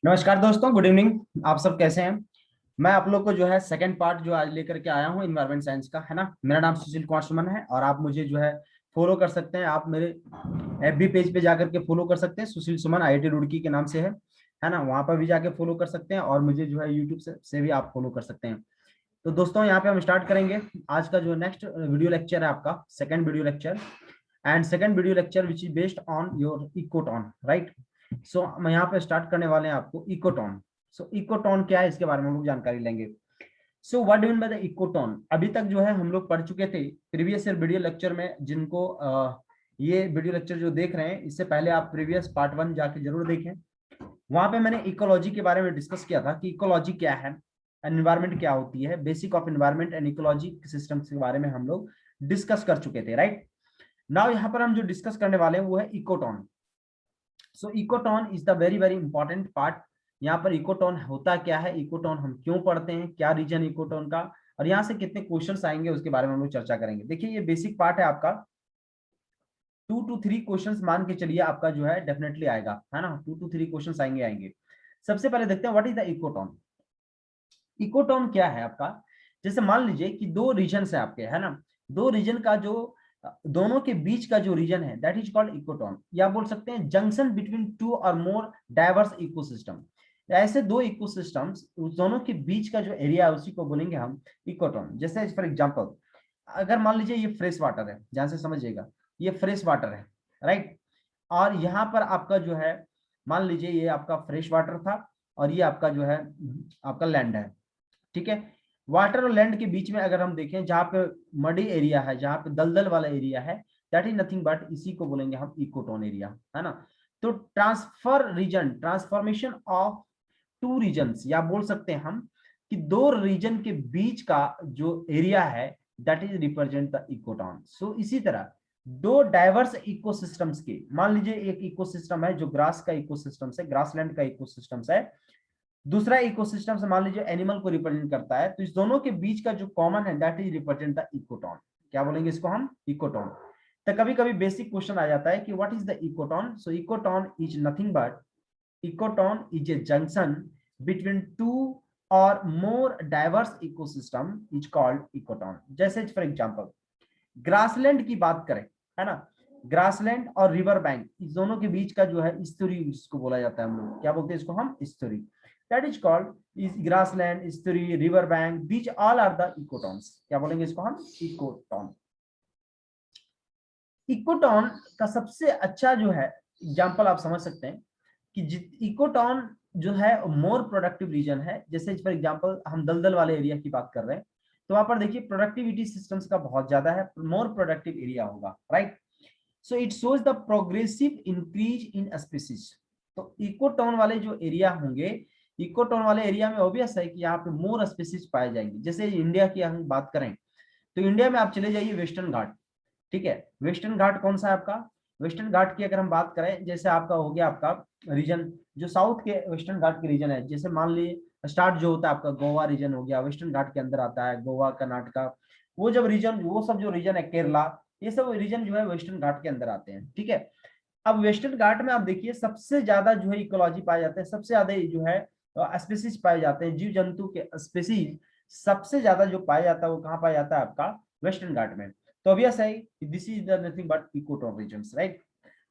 नमस्कार दोस्तों, good evening. आप सब कैसे हैं? मैं आप लोग को जो है सेकंड पार्ट जो आज लेकर के आया हूं इन्वायरमेंट साइंस का, है ना। मेरा नाम सुशील कुमार सुमन है और आप मुझे जो है फॉलो कर सकते हैं। आप मेरे एफबी पेज पे जाकर के फॉलो कर सकते हैं, सुशील सुमन आईआईटी रुड़की के नाम से है ना। वहां पर भी जाके फॉलो कर सकते हैं और मुझे जो है यूट्यूब से भी आप फॉलो कर सकते हैं। तो दोस्तों यहाँ पे हम स्टार्ट करेंगे आज का जो नेक्स्ट वीडियो लेक्चर है, आपका second video lecture and second video lecture which is based on your ecotone, right. So हम यहाँ पे स्टार्ट करने वाले हैं आपको इकोटॉन। सो इकोटॉन क्या है, इसके बारे में हम लोग जानकारी लेंगे। So what do mean by the ecotone. अभी तक जो है हम लोग पढ़ चुके थे प्रीवियस ईयर वीडियो लेक्चर में। जिनको ये वीडियो लेक्चर जो देख रहे हैं, इससे पहले आप प्रीवियस पार्ट 1 जाके जरूर देखें। वहां पे मैंने इकोलॉजी के बारे में डिस्कस किया था कि इकोलॉजी क्या है, एनवायरमेंट क्या होती है, basic of environment and ecology systems के बारे में हम लोग डिस्कस कर चुके थे, राइट। नाउ यहाँ पर हम जो डिस्कस करने वाले हैं वो है ecotone. So ecotone is the very very important part. यहाँ पर इकोटॉन होता क्या है, इकोटॉन हम क्यों पढ़ते हैं, क्या रीजन इकोटॉन का, और यहाँ से कितने क्वेश्चंस आएंगे उसके बारे में हम लोग चर्चा करेंगे। देखिए ये बेसिक पार्ट है आपका। 2 to 3 क्वेश्चंस मान के चलिए आपका जो है डेफिनेटली आएगा, है ना। 2 to 3 क्वेश्चंस आएंगे। सबसे पहले देखते हैं व्हाट इज द इकोटॉन। इकोटॉन क्या है आपका। जैसे मान लीजिए कि दो रीजन है आपके, है ना। दो रीजन का जो दोनों के बीच का जो रीजन है दैट इज कॉल्ड इकोटॉन, या बोल सकते हैं junction between two or more diverse ecosystem. ऐसे दो इकोसिस्टम्स, उस दोनों के बीच का जो एरिया है उसी को बोलेंगे हम इकोटॉन। जैसे फॉर एग्जांपल, अगर मान लीजिए ये फ्रेश वाटर है, ध्यान से समझिएगा, ये फ्रेश वाटर है, राइट। और यहाँ पर आपका जो है, मान लीजिए ये आपका फ्रेश वाटर था और ये आपका जो है आपका लैंड है, ठीक है। वाटर और लैंड के बीच में अगर हम देखें, जहां पे मडी एरिया है, जहां पे दलदल वाला एरिया है, दैट इज नथिंग बट, इसी को बोलेंगे हम इकोटोन एरिया, है ना। तो transfer region, transformation of two regions, या बोल सकते हैं हम कि दो रीजन के बीच का जो एरिया है that is represent the ecotone. सो इसी तरह दो डाइवर्स इकोसिस्टम्स के, मान लीजिए एक इकोसिस्टम है जो ग्रास का इकोसिस्टम है, ग्रासलैंड का इकोसिस्टम है। दूसरा इकोसिस्टम से मान लीजिए एनिमल को रिप्रेजेंट करता है, तो इस दोनों के बीच का जो कॉमन है दैट इज रिप्रेजेंट द इकोटॉन। क्या बोलेंगे इसको हम, इकोटॉन। तो कभी कभी बेसिक क्वेश्चन आ जाता है कि what is the ecotone. So ecotone is nothing but, ecotone is a junction between two or more diverse ecosystem is called ecotone. जैसे फॉर एग्जांपल ग्रासलैंड की बात करें, है ना, ग्रासलैंड और रिवर बैंक, इस दोनों के बीच का जो है स्तूरी, इसको बोला जाता है, हम लोग क्या बोलते हैं इसको हम, estuary. That is called is grassland, estuary, river bank, beach all are the ecotones. क्या बोलेंगे इसको हम, इकोटॉन। इकोटॉन का सबसे अच्छा जो है एग्जांपल आप समझ सकते हैं कि इकोटॉन जो है मोर प्रोडक्टिव रीजन है। जैसे फॉर एग्जांपल हम दलदल वाले एरिया की बात कर रहे हैं, तो वहां पर देखिए प्रोडक्टिविटी सिस्टम्स का बहुत ज्यादा है, मोर प्रोडक्टिव एरिया होगा, right. So it shows the progressive increase in species. तो इकोटॉन वाले जो एरिया होंगे, इकोटॉन वाले एरिया में ऑब्वियस है कि यहाँ पे मोर स्पीसीज पाए जाएंगे। जैसे इंडिया की हम बात करें तो इंडिया में आप चले जाइए वेस्टर्न घाट, ठीक है। वेस्टर्न घाट कौन सा है आपका, वेस्टर्न घाट की अगर हम बात करें, जैसे आपका हो गया आपका रीजन जो साउथ के वेस्टर्न घाट के रीजन है, जैसे मान लीजिए स्टार्ट जो होता है आपका गोवा रीजन हो गया, वेस्टर्न घाट के अंदर आता है, गोवा, कर्नाटका, वो जब रीजन, वो सब जो रीजन है, केरला, ये सब रीजन जो है वेस्टर्न घाट के अंदर आते हैं, ठीक है। अब वेस्टर्न घाट में आप देखिए सबसे ज्यादा जो है इकोलॉजी पाए जाते हैं, सबसे ज्यादा जो है स्पीसीज पाए जाते हैं, जीव जंतु के स्पीसीज सबसे ज्यादा जो पाया जाता है वो कहाँ पाया जाता है आपका, वेस्टर्न घाट में। तो obvious है this is the nothing but ecotone regions, right?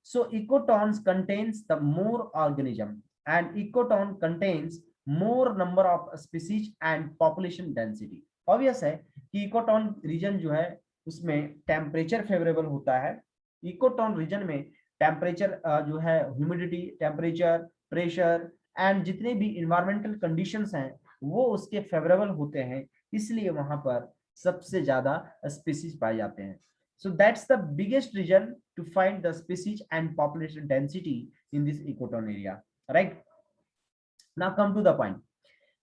So ecotones contains the more organism and ecotone contains more number of species and population density. obvious है कि इकोटोन रीजन जो है उसमें टेम्परेचर फेवरेबल होता है। इकोटोन रीजन में temperature जो है, ह्यूमिडिटी, टेम्परेचर, प्रेशर एंड जितने भी इन्वायरमेंटल कंडीशंस हैं वो उसके फेवरेबल होते हैं, इसलिए वहां पर सबसे ज्यादा स्पीसीज पाए जाते हैं। So that's the biggest reason to find the species and population density in this ecotone area, right. Now come to the point.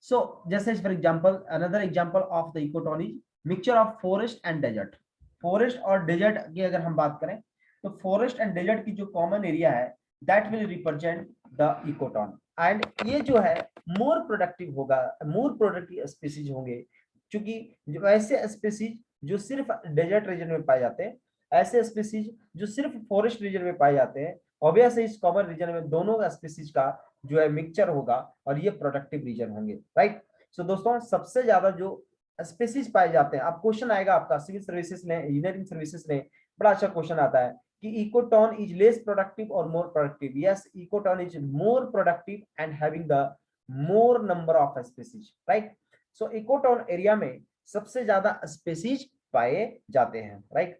So जैसे for example, another example of the ecotone is mixture of forest and desert. Forest और desert की अगर हम बात करें तो forest and desert की जो कॉमन एरिया है that will represent the ecotone. And ये जो है मोर प्रोडक्टिव होगा, मोर प्रोडक्टिव स्पीसीज होंगे, क्योंकि जो ऐसे स्पीसीज जो सिर्फ डेजर्ट रीजन में पाए जाते हैं, ऐसे स्पीसीज जो सिर्फ फॉरेस्ट रीजन में पाए जाते हैं, ऑब्वियस है इस कॉमन रीजन में दोनों स्पीसीज का जो है मिक्सचर होगा और ये प्रोडक्टिव रीजन होंगे, राइट। सो दोस्तों सबसे ज्यादा जो स्पेसीज पाए जाते हैं, अब क्वेश्चन आएगा आपका सिविल सर्विसेज में, इंजीनियरिंग सर्विसेज में बड़ा अच्छा क्वेश्चन आता है कि इकोटोन इज लेस प्रोडक्टिव और more productive. Yes, ecotone is more productive and having the more number of species, right. So ecotone area में सबसे ज्यादा स्पेसीज पाए जाते हैं, राइट।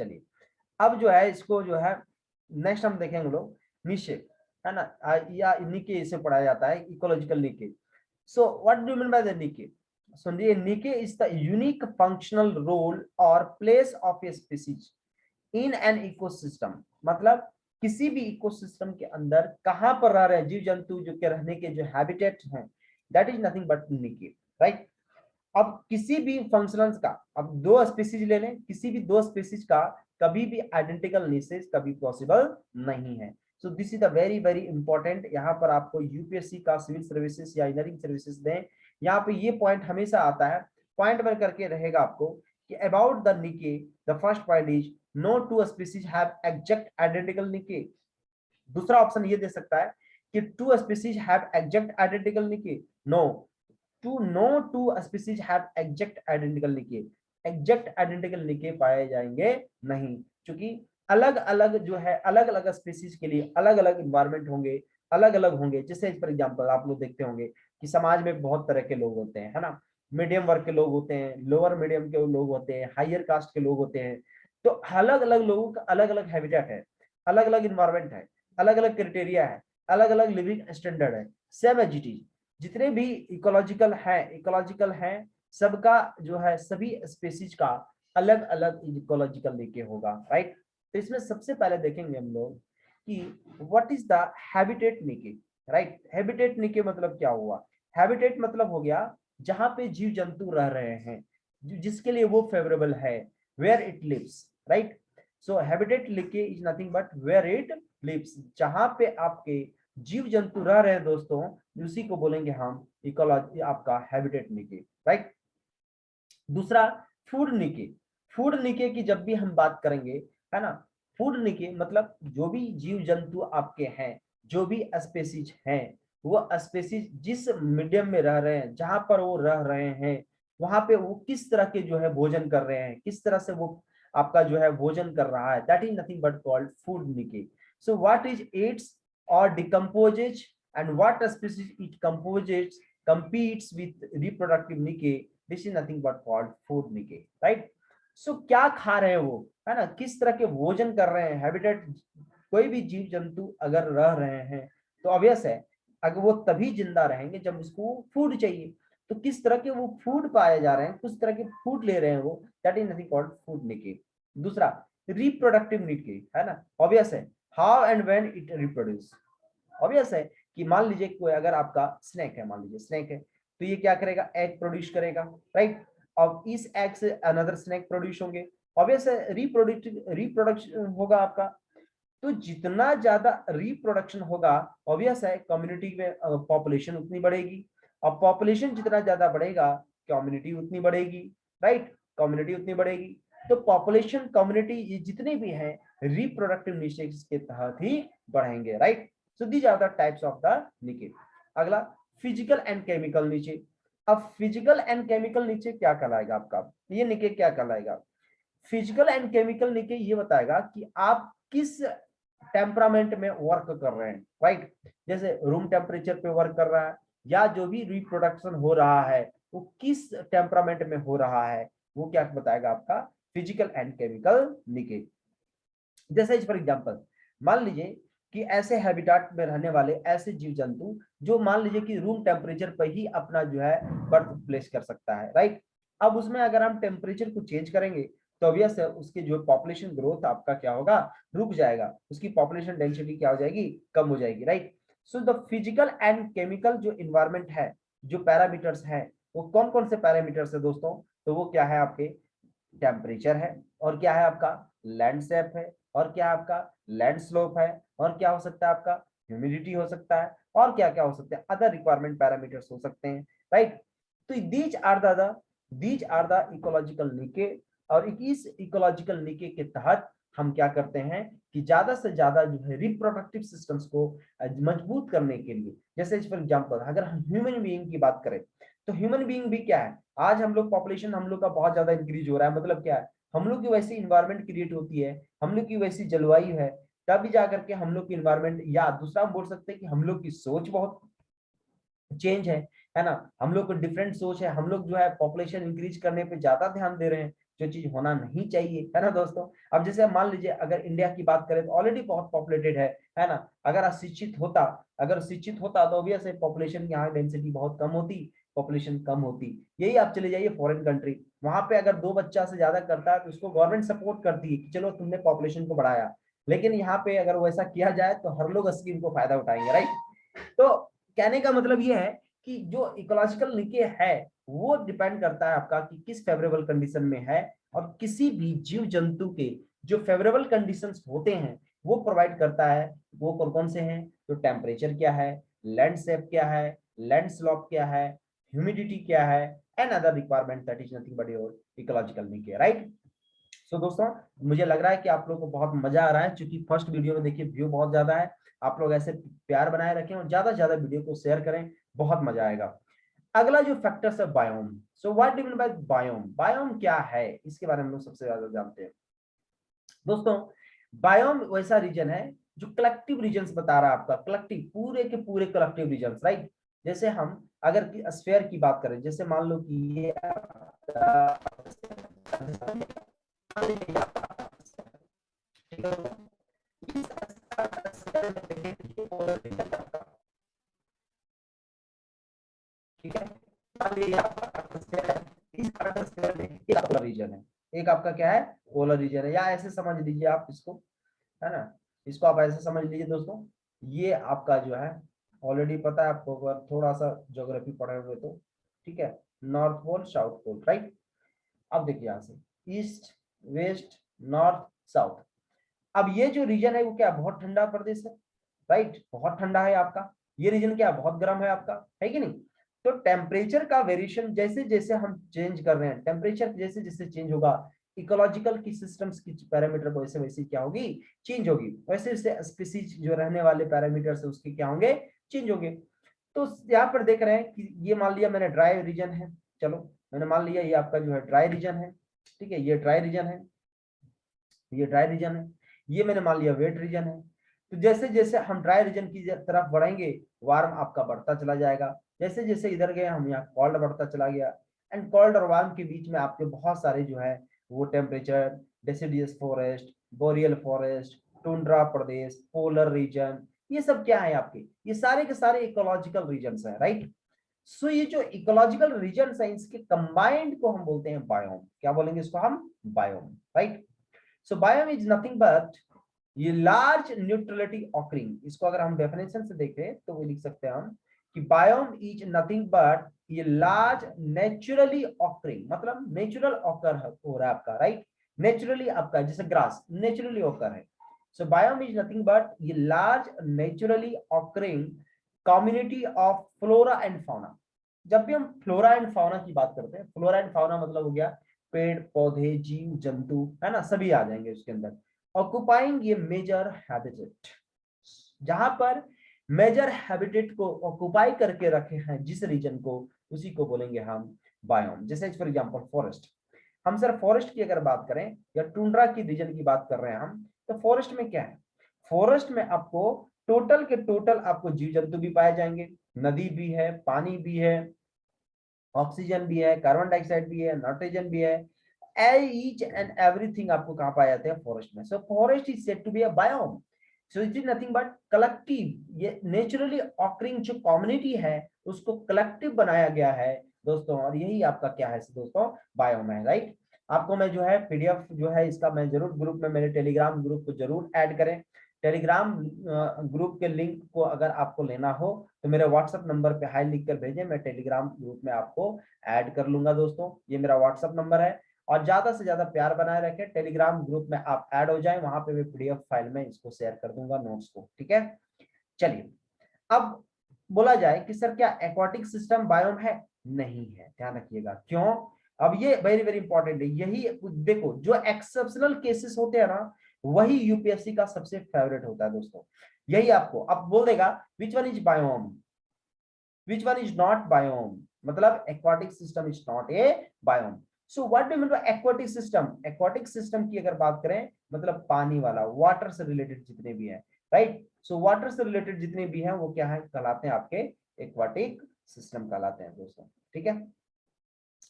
चलिए अब जो है इसको जो है नेक्स्ट हम देखेंगे लोग नीचे, है ना, या निके इसे पढ़ाया जाता है, ecological niche. So what do you mean by the niche? So niche is the unique functional role or place of a species in an ecosystem. मतलब किसी भी इकोसिस्टम के अंदर कहां पर रह रहे हैं जीव जंतु जो के रहने के जो हैबिटेट हैं, दैट इज नथिंग बट निके, राइट। अब किसी भी फंक्शनल्स का, अब दो स्पीसीज ले लें, किसी भी दो स्पीसीज का कभी भी आइडेंटिकल निशेष कभी पॉसिबल नहीं है। So this is the very very important. यहाँ पर आपको यूपीएससी का सिविल सर्विसेज या इंजीनियरिंग सर्विसेज दें, यहाँ पे ये पॉइंट हमेशा आता है, पॉइंट में करके रहेगा आपको कि about the niche the first point is no two species have exact identical niche. दूसरा ऑप्शन ये दे सकता है कि two species have exact identical niche, no two species have exact identical niche. Exact identical niche पाए जाएंगे नहीं, क्योंकि अलग अलग जो है अलग अलग स्पीसीज के लिए अलग अलग इन्वायरमेंट होंगे, अलग अलग होंगे। जैसे फॉर एग्जांपल आप लोग देखते होंगे कि समाज में बहुत तरह के लोग होते हैं, है ना, मीडियम वर्ग के लोग होते हैं, लोअर मीडियम के लोग होते हैं, हायर कास्ट के लोग होते हैं। तो अलग अलग लोगों का अलग अलग हैबिटेट है, अलग अलग इन्वायरमेंट है, अलग अलग क्राइटेरिया है, अलग अलग लिविंग स्टैंडर्ड है। सेम एज इट इज जितने भी इकोलॉजिकल है सबका जो है सभी स्पेसीज का अलग अलग इकोलॉजिकल लेके होगा, राइट। तो इसमें सबसे पहले देखेंगे हम लोग कि व्हाट इज द हैबिटेट निके, राइट। हैबिटेट निके मतलब क्या हुआ? हैबिटेट मतलब हो गया जहां पे जीव जंतु रह रहे हैं, जिसके लिए वो फेवरेबल है, where it lives, right. So habitat niche is nothing but where it lives, जहां पे आपके जीव जंतु रह रहे हैं दोस्तों, उसी को बोलेंगे हम इकोलॉजी, आपका हैबिटेट निके, राइट। दूसरा फूड निके। फूड निके की जब भी हम बात करेंगे, है ना, फूड निके मतलब जो भी जीव जंतु आपके हैं, जो भी स्पेसीज हैं, वो स्पेसीज जिस मीडियम में रह रहे हैं, जहां पर वो रह रहे हैं, वहां पे वो किस तरह के जो है भोजन कर रहे हैं, किस तरह से वो आपका जो है भोजन कर रहा है, that is nothing but called food niche. So what is its or decomposes and what species it composes competes with reproductive decay, this is nothing but called food decay, right। so क्या खा रहे हैं वो, है ना, किस तरह के भोजन कर रहे हैं, हैबिटेट। कोई भी जीव जंतु अगर रह रहे हैं तो ऑब्वियस है अगर वो तभी जिंदा रहेंगे जब उसको फूड चाहिए। तो किस तरह के वो फूड पाए जा रहे हैं, किस तरह के फूड ले रहे हैं वो, that is nothing called food निके। दूसरा रिप्रोडक्टिव निके, है ना, ऑब्वियस है how and when it reproduce. Obvious है कि मान लीजिए कोई अगर आपका स्नेक है, मान लीजिए स्नेक है, तो ये क्या करेगा, एग प्रोड्यूस करेगा, राइट। अब इस एग से अनदर स्नेक प्रोड्यूस होंगे, ऑब्वियस है रिप्रोडक्शन होगा आपका। तो जितना ज्यादा रिप्रोडक्शन होगा, ऑब्वियस है कम्युनिटी में पॉपुलेशन उतनी बढ़ेगी, और पॉपुलेशन जितना ज्यादा बढ़ेगा कम्युनिटी उतनी बढ़ेगी, राइट, कम्युनिटी उतनी बढ़ेगी। तो पॉपुलेशन कम्युनिटी ये जितने भी हैं रिप्रोडक्टिव निशेष के तहत ही बढ़ेंगे, right. So these are the types of the niche. अगला फिजिकल एंड केमिकल नीचे। अब फिजिकल एंड केमिकल नीचे क्या कहलाएगा आपका, ये निके क्या कहलाएगा? फिजिकल एंड केमिकल निके ये बताएगा कि आप किस टेम्परामेंट में वर्क कर रहे हैं, राइट। जैसे रूम टेम्परेचर पे वर्क कर रहा है, या जो भी रिप्रोडक्शन हो रहा है वो किस टेम्परामेंट में हो रहा है, वो क्या बताएगा आपका फिजिकल एंड केमिकल निके। जैसे फॉर एग्जांपल मान लीजिए कि ऐसे हैबिटेट में रहने वाले ऐसे जीव जंतु जो मान लीजिए कि रूम टेम्परेचर पर ही अपना जो है बर्थ प्लेस कर सकता है, राइट। अब उसमें अगर हम टेम्परेचर को चेंज करेंगे तो ऑब्वियस है उसकी जो पॉपुलेशन ग्रोथ आपका क्या होगा, रुक जाएगा, उसकी पॉपुलेशन डेंसिटी क्या हो जाएगी, कम हो जाएगी, right. So the physical and chemical जो इन्वायरमेंट है, जो पैरामीटर्स है, वो कौन कौन से पैरामीटर्स है दोस्तों? तो वो क्या है आपके टेम्परेचर है, और क्या है आपका लैंडस्केप है, और क्या आपका लैंड स्लोप है, और क्या हो सकता है आपका ह्यूमिडिटी हो सकता है, और क्या क्या हो सकता है अदर रिक्वायरमेंट पैरामीटर्स हो सकते हैं, राइट। तो दीज आर द इकोलॉजिकल निके, और इस इकोलॉजिकल निके के तहत हम क्या करते हैं कि ज्यादा से ज्यादा जो है रिप्रोडक्टिव सिस्टम्स को मजबूत करने के लिए, जैसे फॉर एग्जांपल अगर हम ह्यूमन बीइंग की बात करें, तो ह्यूमन बीइंग भी क्या है, आज हम लोग पॉपुलेशन हम लोग का बहुत ज्यादा इंक्रीज हो रहा है, मतलब क्या है, हम लोग की वैसी इन्वायरमेंट क्रिएट होती है, हम लोग की वैसी जलवायु है, तभी जाकर के हम लोग की इन्वायरमेंट, या दूसरा हम बोल सकते हैं कि हम लोग की सोच बहुत चेंज है ना, हम लोग को डिफरेंट सोच है, हम लोग जो है पॉपुलेशन इंक्रीज करने पे ज्यादा ध्यान दे रहे हैं, जो चीज होना नहीं चाहिए, है ना दोस्तों। अब जैसे मान लीजिए अगर इंडिया की बात करें तो ऑलरेडी बहुत पॉपुलेटेड है ना, अगर शिक्षित होता तो ऑब्वियस पॉपुलेशन की यहाँ डेंसिटी बहुत कम होती, पॉपुलेशन कम होती। यही आप चले जाइए फॉरेन कंट्री, वहां पे अगर 2 बच्चा से ज्यादा करता है तो उसको गवर्नमेंट सपोर्ट करती है कि चलो तुमने पॉपुलेशन को बढ़ाया, लेकिन यहाँ पे अगर वैसा किया जाए तो हर लोग स्कीम को फायदा उठाएंगे, राइट। तो कहने का मतलब ये है कि जो इकोलॉजिकल निके है वो डिपेंड करता है आपका कि किस फेवरेबल कंडीशन में है, और किसी भी जीव जंतु के जो फेवरेबल कंडीशंस होते हैं वो प्रोवाइड करता है, वो कौन कौन से हैं, तो टेम्परेचर क्या है, लैंडस्केप क्या है, लैंड स्लॉप क्या है, ह्यूमिडिटी क्या है, and other requirement that is nothing but your ecological निके, राइट। सो दोस्तों मुझे लग रहा है कि आप लोगों को बहुत मजा आ रहा है, क्योंकि फर्स्ट वीडियो में देखिए व्यू बहुत ज्यादा है, आप लोग ऐसे प्यार बनाए रखें और ज्यादा से ज्यादा वीडियो को शेयर करें, बहुत मजा आएगा। अगला जो फैक्टर्स है biome, so what do you mean bye biome, biome क्या है, इसके बारे में हम लोग सबसे ज्यादा जानते हैं दोस्तों। बायोम वैसा रीजन है जो कलेक्टिव रीजन्स बता रहा है आपका, कलेक्टिव पूरे के पूरे कलेक्टिव रीजन्स, राइट। जैसे हम अगर स्फीयर की बात करें, जैसे मान लो कि ये ठीक है, रीजन है, एक आपका क्या है, पोलर रीजन है, या ऐसे समझ लीजिए आप इसको, है ना, इसको आप ऐसे समझ लीजिए दोस्तों, ये आपका जो है ऑलरेडी पता है आपको, अगर थोड़ा सा ज्योग्राफी पढ़े हुए तो, ठीक है, north pole south pole, right. अब देखिए यहाँ से ईस्ट वेस्ट नॉर्थ साउथ, अब ये जो रीजन है वो क्या, बहुत ठंडा प्रदेश है, राइट, बहुत ठंडा है आपका, ये रीजन क्या बहुत गर्म है आपका, है कि नहीं। तो टेम्परेचर का वेरिएशन जैसे जैसे हम चेंज कर रहे हैं, टेम्परेचर जैसे जैसे चेंज होगा, इकोलॉजिकल की सिस्टम्स की पैरामीटर वैसे वैसे क्या होगी, चेंज होगी, वैसे वैसे स्पीसीज जो रहने वाले पैरामीटर्स है उसके क्या होंगे, चेंज होंगे। तो यहाँ पर देख रहे हैं कि ये मान लिया मैंने ड्राई रीजन है, चलो मैंने मान लिया ये आपका जो है ड्राई रीजन है, ठीक है, ये ड्राई रीजन है, ये ड्राई रीजन है, ये मैंने मान लिया वेट रीजन है। तो जैसे जैसे हम ड्राई रीजन की तरफ बढ़ेंगे, वार्म आपका बढ़ता चला जाएगा, जैसे जैसे इधर गए हम यहाँ कॉल्ड बढ़ता चला गया, एंड कॉल्ड और वार्म के बीच में आपके बहुत सारे जो है वो temperature, deciduous forest, boreal forest, tundra प्रदेश, पोलर रीजन, ये सब क्या है आपके, ये सारे के सारे इकोलॉजिकल रीजन है, राइट। सो ये जो इकोलॉजिकल रीजन है इसके कंबाइंड को हम बोलते हैं बायोम, क्या बोलेंगे इसको हम, biome, right. So biome is nothing but ये लार्ज न्यूट्रलिटी ऑकरिंग, इसको अगर हम डेफिनेशन से देखें तो वो लिख सकते हैं हम कि बायोम इज नथिंग बट ये लार्ज नेचुरली ऑकरिंग, मतलब नेचुरल ऑकर हो रहा है आपका, राइट, नेचुरली आपका जैसे ग्रास नेचुरली ऑकर है। सो बायोम इज नथिंग बट ये large naturally occurring community of flora and fauna. जब भी हम फ्लोरा एंड फाउना की बात करते हैं, फ्लोरा एंड फाउना मतलब हो गया पेड़ पौधे जीव जंतु, है ना, सभी आ जाएंगे उसके अंदर, ऑक्युपाइंग ये मेजर हैबिटेट, जहां पर मेजर हैबिटेट को ऑक्युपाई करके रखे हैं जिस रीजन को, उसी को बोलेंगे हम बायोम। जैसे फॉर एग्जांपल फॉरेस्ट, हम सर फॉरेस्ट की अगर बात करें या टुंड्रा की रीजन की बात कर रहे हैं हम, तो फॉरेस्ट में क्या है, फॉरेस्ट में आपको टोटल के टोटल आपको जीव जंतु भी पाए जाएंगे, नदी भी है, पानी भी है, ऑक्सीजन भी है, कार्बन डाइऑक्साइड भी है, नाइट्रोजन भी है, ईच एंड एवरीथिंग आपको कहां पाए जाते हैं, फॉरेस्ट में। So forest is said to be a biome, so it is nothing but collective, ये नेचुरली ऑकरिंग जो कम्युनिटी है उसको कलेक्टिव बनाया गया है दोस्तों, और यही आपका क्या है दोस्तों, बायोम है, राइट। आपको मैं जो है पीडीएफ जो है इसका मैं जरूर ग्रुप में, मेरे टेलीग्राम ग्रुप को जरूर ऐड करें, टेलीग्राम ग्रुप के लिंक को अगर आपको लेना हो तो मेरे व्हाट्सएप नंबर पे हाई लिख कर भेजें, मैं टेलीग्राम ग्रुप में आपको ऐड कर लूंगा दोस्तों, ये मेरा व्हाट्सएप नंबर है। और ज्यादा से ज्यादा प्यार बनाए रखें, टेलीग्राम ग्रुप में आप ऐड हो जाएं, वहां पे मैं पीडीएफ फाइल में इसको शेयर कर दूंगा नोट्स को, ठीक है। चलिए अब बोला जाए कि सर क्या एक्वाटिक सिस्टम बायोम है, नहीं है, ध्यान रखिएगा, क्यों, अब ये वेरी वेरी इंपॉर्टेंट है, यही देखो जो एक्सेप्शनल केसेस होते हैं ना, वही यूपीएससी का सबसे फेवरेट होता है दोस्तों। यही आपको अब बोल देगा which one is biome, which one is not biome, मतलब aquatic system is not a biome. So what do mean by aquatic system? Aquatic system की अगर बात करें मतलब पानी वाला, वाटर से रिलेटेड जितने भी हैं, राइट। सो वाटर से रिलेटेड जितने भी हैं वो क्या है कहलाते हैं आपके एक्वाटिक सिस्टम कहलाते हैं दोस्तों, ठीक है।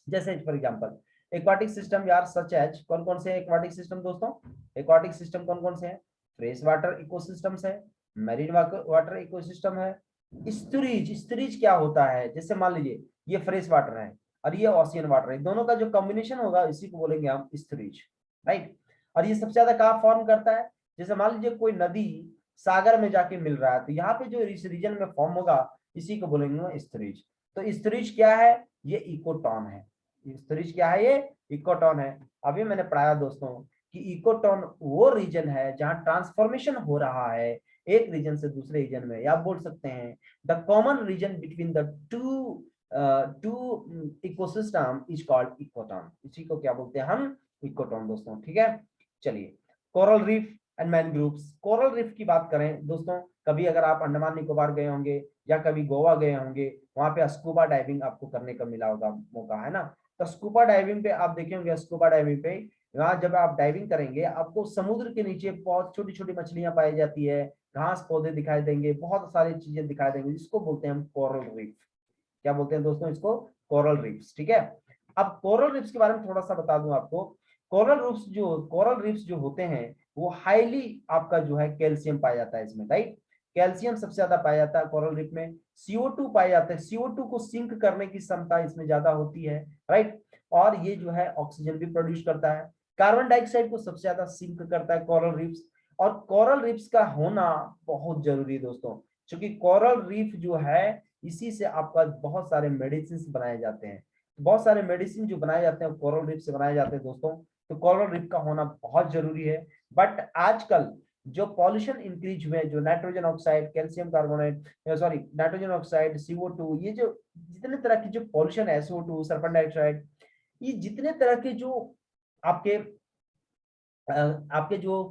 जैसे फॉर एग्जांपल एक्वाटिक सिस्टम यार सच एज कौन कौन से एक्वाटिक सिस्टम दोस्तों? एक्वाटिक सिस्टम कौन कौन से हैं? फ्रेश वाटर इकोसिस्टम्स है, मैरीन वाटर इकोसिस्टम है, स्टोरेज। स्टोरेज क्या होता है? जैसे मान लीजिए ये फ्रेश वाटर है और ये ओशियन वाटर है, दोनों का जो कॉम्बिनेशन होगा इसी को बोलेंगे हम स्टोरेज, राइट। और ये सबसे ज्यादा कहाँ फॉर्म करता है? जैसे मान लीजिए कोई नदी सागर में जाके मिल रहा है तो यहाँ पे जो इस रीजन में फॉर्म होगा इसी को बोलेंगे स्टोरेज। तो स्टोरेज क्या है? ये इकोटॉन है। स्टोरेज क्या है? ये इकोटॉन है। अभी मैंने पढ़ाया दोस्तों कि इकोटॉन वो रीजन है जहां ट्रांसफॉर्मेशन हो रहा है एक रीजन से दूसरे रीजन में, या आप बोल सकते हैं the common region between the two ecosystem is called ecotone. इसी को क्या बोलते हैं हम? इकोटॉन दोस्तों, ठीक है। चलिए coral reef and mangroves. Coral reef की बात करें दोस्तों, कभी अगर आप अंडमान निकोबार गए होंगे या कभी गोवा गए होंगे, वहां पे स्कूबा डाइविंग आपको करने का मिला होगा मौका, है ना। तो स्कूबा डाइविंग पे आप देखे होंगे, स्कूबा डाइविंग पे वहां जब आप डाइविंग करेंगे आपको समुद्र के नीचे बहुत छोटी छोटी मछलियां पाई जाती है, घास पौधे दिखाई देंगे, बहुत सारी चीजें दिखाई देंगी, जिसको बोलते हैं हम कोरल रीफ। क्या बोलते हैं दोस्तों? इसको कोरल रीफ्स, ठीक है। अब कोरल रीफ्स के बारे में थोड़ा सा बता दूं आपको। कोरल रीफ्स जो होते हैं वो हाईली आपका जो है कैल्शियम पाया जाता है इसमें, राइट। कैल्शियम सबसे ज्यादा पाया जाता है कोरल रीफ में। CO2 पाया जाता है, CO2 को सिंक करने की क्षमता इसमें ज्यादा होती है, राइट। और ये जो है ऑक्सीजन भी प्रोड्यूस करता है। कार्बन डाइऑक्साइड को सबसे ज्यादा सिंक करता है कोरल रीफ्स। और कोरल रीफ्स का होना बहुत जरूरी है दोस्तों, क्योंकि कोरल रीफ जो है इसी से आपका बहुत सारे मेडिसिन बनाए जाते हैं। बहुत सारे मेडिसिन जो बनाए जाते हैं कोरल रीफ से बनाए जाते हैं दोस्तों। तो कोरल रीफ का होना बहुत जरूरी है। बट आजकल जो पॉल्यूशन इंक्रीज हुए, जो nitrogen oxide, calcium carbonate, sorry nitrogen oxide, CO2, ये जो जितने तरह की जो पॉल्यूशन है, SO2, सल्फर डाइऑक्साइड, ये जितने तरह के जो आपके आपके जो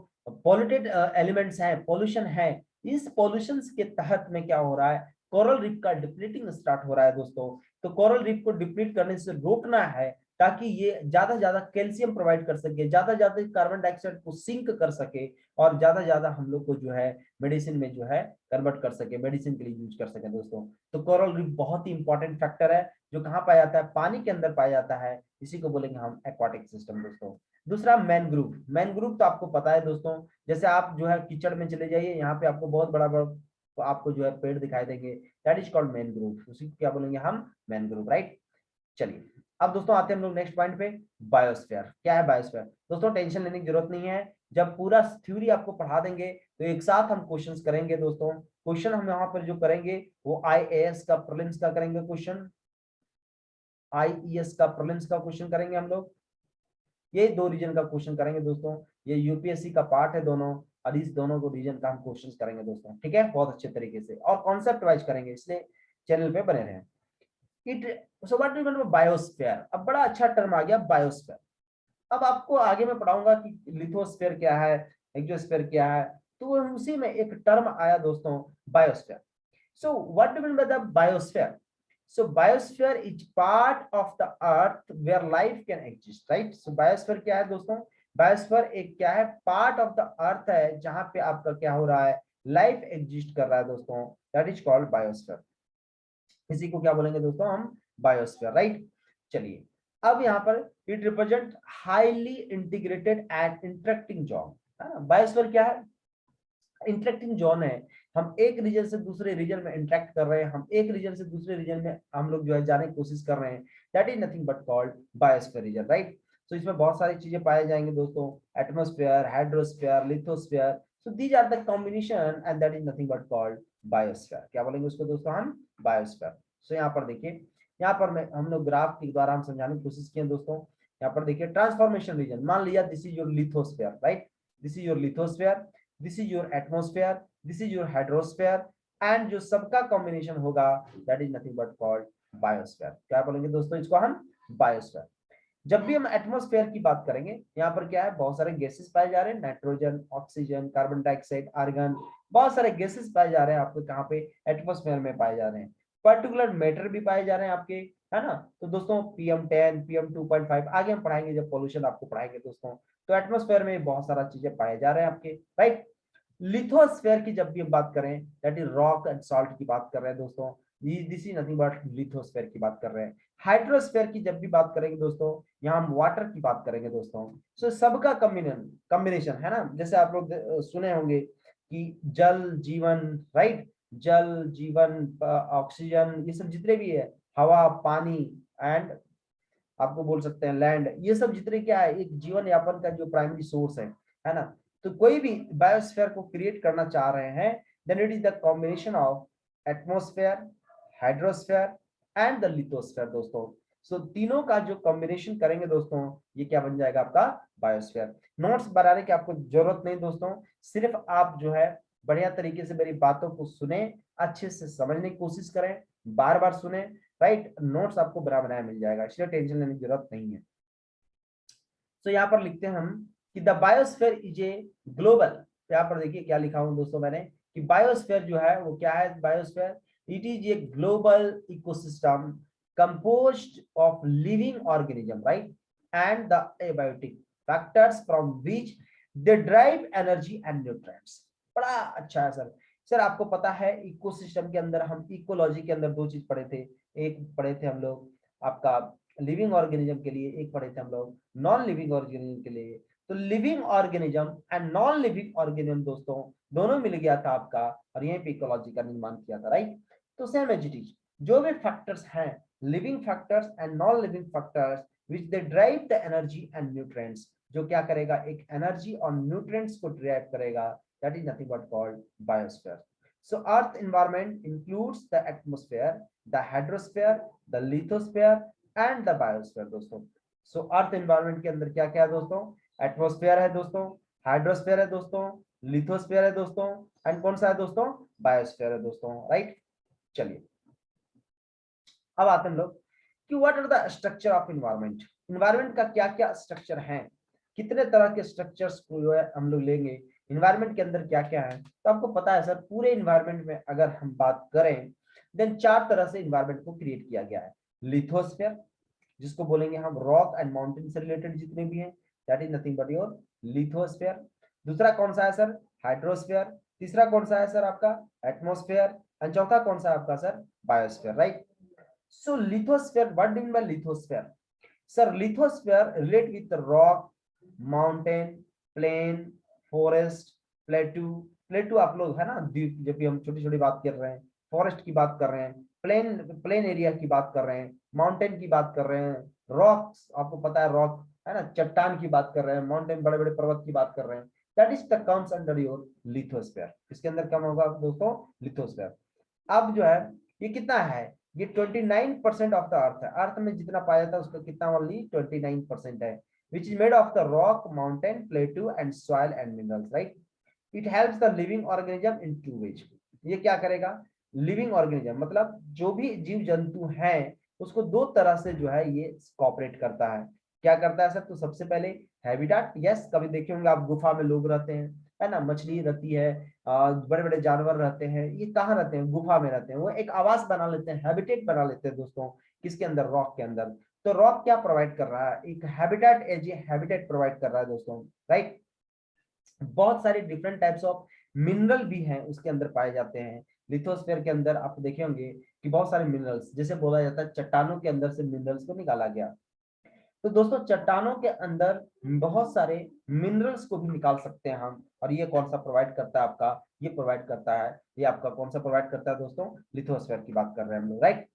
पॉल्यूटेड एलिमेंट्स हैं, पॉल्यूशन है, इस पॉल्यूशन के तहत में क्या हो रहा है? कोरल रीफ का डिप्लीटिंग स्टार्ट हो रहा है दोस्तों। तो कोरल रीफ को डिप्लीट करने से रोकना है ताकि ये ज्यादा ज्यादा कैल्शियम प्रोवाइड कर सके, ज्यादा ज्यादा कार्बन डाइऑक्साइड को सिंक कर सके, और ज्यादा ज्यादा हम लोग को जो है मेडिसिन में जो है कन्वर्ट कर सके, मेडिसिन के लिए यूज कर सके दोस्तों। तो कोरल रीफ बहुत ही इंपॉर्टेंट फैक्टर है जो कहाँ पाया जाता है? पानी के अंदर पाया जाता है। इसी को बोलेंगे हम एक्वाटिक सिस्टम दोस्तों। दूसरा मैनग्रूव। मैनग्रूव तो आपको पता है दोस्तों, जैसे आप जो है कीचड़ में चले जाइए, यहाँ पे आपको बहुत बड़ा बड़ा तो आपको जो है पेड़ दिखाई देंगे, दैट इज कॉल्ड मैनग्रूव। उसी को क्या बोलेंगे हम? Mangrove, right. चलिए अब दोस्तों आते हैं हम लोग नेक्स्ट पॉइंट पे, बायोस्फीयर। क्या है बायोस्फीयर? दोस्तों टेंशन लेने की जरूरत नहीं है, जब पूरा थ्योरी आपको पढ़ा देंगे तो एक साथ हम क्वेश्चंस करेंगे दोस्तों। क्वेश्चन हम यहाँ पर जो करेंगे वो IAS का प्रीलिम्स का करेंगे क्वेश्चन, IES का प्रीलिम्स का क्वेश्चन करेंगे हम लोग। ये दो रीजन का क्वेश्चन करेंगे दोस्तों। ये यूपीएससी का पार्ट है दोनों, और इस दोनों को रीजन का हम क्वेश्चन करेंगे दोस्तों, ठीक है, बहुत अच्छे तरीके से और कॉन्सेप्ट वाइज करेंगे, इसलिए चैनल पे बने रहें। It so what do you mean biosphere? अब बड़ा अच्छा टर्म आ गया बायोस्फीयर। अब आपको आगे मैं पढ़ाऊंगा कि लिथोस्फीयर क्या है, एक्सोस्फीयर क्या है, तो उसी में एक टर्म आया दोस्तों, biosphere. So what do you mean by the biosphere? So biosphere is part of the earth where life can exist, right? So biosphere क्या है दोस्तों? Biosphere एक क्या है? Part of the earth है जहां पे आपका क्या हो रहा है? लाइफ एग्जिस्ट कर रहा है दोस्तों, दैट इज कॉल्ड बायोस्फीयर। इसी को क्या बोलेंगे दोस्तों हम? Biosphere, right. चलिए अब यहाँ पर it represent highly integrated and interacting zone, है ना। बायोस्फीयर क्या है? इंटरेक्टिंग जोन है। हम एक रीजन से दूसरे रीजन में इंटरेक्ट कर रहे हैं, हम एक रीजन से दूसरे रीजन में हम लोग जो है जाने की कोशिश कर रहे हैं, that is nothing but called biosphere region, right. तो इसमें बहुत सारी चीजें पाए जाएंगे दोस्तों, atmosphere, hydrosphere, lithosphere. So these are the combination and that is nothing but called biosphere. क्या बोलेंगे उसको दोस्तों हम? बायोस्फीयर। सो यहाँ पर देखिए, यहाँ पर मैं हम लोग ग्राफ के द्वारा हम समझाने की कोशिश किए दोस्तों। यहाँ पर देखिए ट्रांसफॉर्मेशन रीजन, मान लिया this is your lithosphere, right. This is your lithosphere, this is your atmosphere, this is your hydrosphere, and जो सबका कॉम्बिनेशन होगा that is nothing but called biosphere. क्या बोलेंगे दोस्तों इसको हम? बायोस्फीयर। जब भी हम एटमॉस्फेयर की बात करेंगे, यहाँ पर क्या है, बहुत सारे गैसेस पाए जा रहे हैं, nitrogen, oxygen, carbon dioxide, argon, बहुत सारे गैसेस पाए जा रहे हैं आपको कहाँ पे, एटमॉस्फेयर में पाए जा रहे हैं। पर्टिकुलर मैटर भी पाए जा रहे हैं आपके, है ना। तो दोस्तों PM10, PM2.5 आगे हम पढ़ाएंगे जब पॉल्यूशन आपको पढ़ाएंगे दोस्तों। तो एटमॉस्फेयर में बहुत सारा चीजें पाए जा रहे हैं आपके, राइट। लिथोस्फेयर की जब भी हम बात करें, that is rock and salt की बात कर रहे हैं दोस्तों, this is nothing but lithosphere की बात कर रहे हैं। हाइड्रोस्फेयर की जब भी बात करेंगे दोस्तों, यहाँ हम वाटर की बात करेंगे दोस्तों। सो सबका कॉम्बिनेशन है ना, जैसे आप लोग सुने होंगे कि जल जीवन, राइट, जल जीवन, ऑक्सीजन, ये सब जितने भी है, हवा, पानी एंड आपको बोल सकते हैं लैंड, ये सब जितने क्या है, एक जीवन यापन का जो प्राइमरी सोर्स है ना। तो कोई भी बायोस्फीयर को क्रिएट करना चाह रहे हैं, then it is the combination of atmosphere, hydrosphere and the lithosphere दोस्तों। सो तीनों का जो कॉम्बिनेशन करेंगे दोस्तों, ये क्या बन जाएगा आपका बायोस्फीयर। नोट्स बनाने की आपको जरूरत नहीं दोस्तों, सिर्फ आप जो है बढ़िया तरीके से मेरी बातों को सुने, अच्छे से समझने की कोशिश करें, बार बार सुने, राइट। नोट्स आपको बना बनाया मिल जाएगा, इसलिए टेंशन लेने की जरूरत नहीं है। तो यहाँ पर लिखते हैं हम कि the biosphere is a global, यहाँ पर देखिए क्या लिखा हूं दोस्तों मैंने, कि बायोस्फीयर जो है वो क्या है, biosphere it is a global ecosystem composed of living organism, right, and the abiotic factors from which they derive energy and nutrients। बड़ा अच्छा है सर। सर आपको पता है इकोसिस्टम के अंदर हम इकोलॉजी के अंदर दो चीज पढ़े थे, एक पढ़े थे हम लोग आपका लिविंग ऑर्गेनिज्म के लिए, एक पढ़े थे हम लोग नॉन लिविंग ऑर्गेनिज्म के लिए। तो living organism and non living organism दोस्तों दोनों मिल गया था आपका, और यहीं पे इकोलॉजी का निर्माण किया था, राइट। तो सेम एज इट इज, जो भी फैक्टर्स हैं, living factors and non living factors which they drive the energy and nutrients, जो क्या करेगा, एक एनर्जी और न्यूट्रिएंट्स को ड्राइव करेगा, that is nothing but called biosphere. So earth environment includes the atmosphere, the hydrosphere, the lithosphere and the biosphere दोस्तों। So earth environment के अंदर क्या क्या है दोस्तों, एटमोस्फेयर है दोस्तों, हाइड्रोस्फेयर है दोस्तों, लिथोस्फेयर है दोस्तों, एंड कौन सा है दोस्तों, बायोस्फेयर है दोस्तों, राइट। चलिए अब आते हैं हम लोग कि what are the structure of environment, environment का क्या क्या स्ट्रक्चर है, कितने तरह के स्ट्रक्चर्स को जो है हम लोग लेंगे, इन्वायरमेंट के अंदर क्या क्या है। तो आपको पता है सर, पूरे इन्वायरमेंट में अगर हम बात करें, देन चार तरह से इन्वायरमेंट को क्रिएट किया गया है। लिथोस्फेयर, जिसको बोलेंगे हम रॉक एंड माउंटेन से रिलेटेड जितने भी हैं, that is nothing but your lithosphere. दूसरा कौन सा है सर, हाइड्रोस्फेयर। तीसरा कौन सा है सर आपका, एटमोस्फेयर। एंड चौथा कौन सा है आपका sir, biosphere, right. So lithosphere, what do you mean by lithosphere? Sir, lithosphere relate with the rock, mountain, plain, forest, plateau। प्लेटू आप लोग है ना, जब भी हम छोटी छोटी बात कर रहे हैं, फॉरेस्ट की बात कर रहे हैं, प्लेन प्लेन एरिया की बात कर रहे हैं, माउंटेन की बात कर रहे हैं, रॉक्स आपको पता है रॉक है ना, चट्टान की बात कर रहे हैं, माउंटेन बड़े बड़े पर्वत की बात कर रहे हैं, that is the comes under your lithosphere. इसके अंदर क्या होगा दोस्तों, लिथोस्फेयर। अब जो है ये कितना है, ये 29% ऑफ द अर्थ है, अर्थ में जितना पाया जाता है उसका कितना, ओनली 29% है, which is made of the rock, mountain, plateau and soil and minerals, right। it helps the living organism in two ways। ये क्या करेगा, लिविंग ऑर्गेनिज्म मतलब जो भी जीव जंतु हैं उसको दो तरह से जो है ये कॉपरेट करता है। क्या करता है सर, तो सबसे पहले हैबिटाट, यस कभी देखे होंगे आप, गुफा में लोग रहते हैं, है ना, मछली रहती है, बड़े बड़े जानवर रहते हैं, ये कहाँ रहते हैं, गुफा में रहते हैं, वो एक आवास बना लेते हैं, हैबिटेट बना लेते हैं दोस्तों, किसके अंदर, रॉक के अंदर। तो रॉक क्या प्रोवाइड कर रहा है, एक habitat, as a habitat provide कर रहा है दोस्तों, राइट। बहुत सारे डिफरेंट टाइप्स ऑफ मिनरल भी हैं उसके अंदर पाए जाते हैं। लिथोस्फेयर के अंदर आप देखे होंगे कि बहुत सारे मिनरल्स, जैसे बोला जाता है चट्टानों के अंदर से मिनरल्स को निकाला गया। तो दोस्तों चट्टानों के अंदर बहुत सारे मिनरल्स को भी निकाल सकते हैं हम, और ये कौन सा प्रोवाइड करता है आपका, ये प्रोवाइड करता है, ये आपका कौन सा प्रोवाइड करता है दोस्तों, लिथोस्फेयर की बात कर रहे हैं हम लोग, राइट।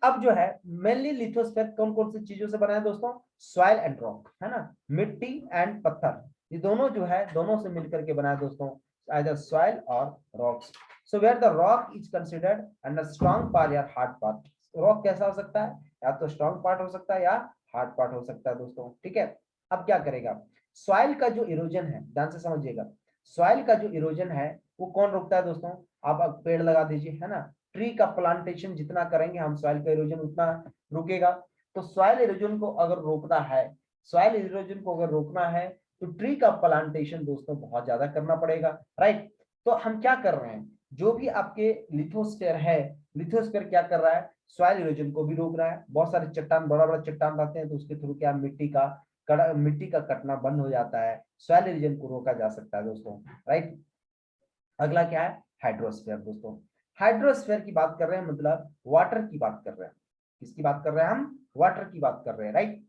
अब जो है मेनली लिथोस्फेयर कौन कौन सी चीजों से बना है दोस्तों, सॉइल एंड रॉक, है ना, मिट्टी एंड पत्थर, ये दोनों जो है दोनों से मिलकर के बना है दोस्तों, आइदर सॉइल और rocks. So where the rock is considered and strong part या हार्ड पार्ट। रॉक कैसा हो सकता है, या तो स्ट्रॉन्ग पार्ट हो सकता है या हार्ड पार्ट हो सकता है दोस्तों, ठीक है। अब क्या करेगा, सॉइल का जो इरोजन है, ध्यान से समझिएगा, सॉइल का जो इरोजन है वो कौन रोकता है दोस्तों, आप अब पेड़ लगा दीजिए, है ना, ट्री का प्लांटेशन जितना करेंगे हम, सॉइल का इरोजन उतना रुकेगा। तो सॉइल इरोजन को अगर रोकना है, सॉइल इरोजन को अगर रोकना है तो ट्री का प्लांटेशन दोस्तों बहुत ज्यादा करना पड़ेगा, राइट। तो हम क्या कर रहे हैं, जो भी आपके लिथोस्फीयर है, लिथोस्फीयर क्या कर रहा है, सॉइल इरोजन को भी रोक रहा है। बहुत सारे चट्टान, बड़ा बड़ा चट्टान रहते हैं तो उसके थ्रू क्या मिट्टी का कटना बंद हो जाता है, सॉइल इरोजन को रोका जा सकता है दोस्तों, राइट। अगला क्या है, हाइड्रोस्फीयर दोस्तों। हाइड्रोस्फीयर की बात कर रहे हैं, मतलब वाटर की बात कर रहे हैं। किसकी बात कर रहे हैं हम, वाटर की बात कर रहे हैं, राइट।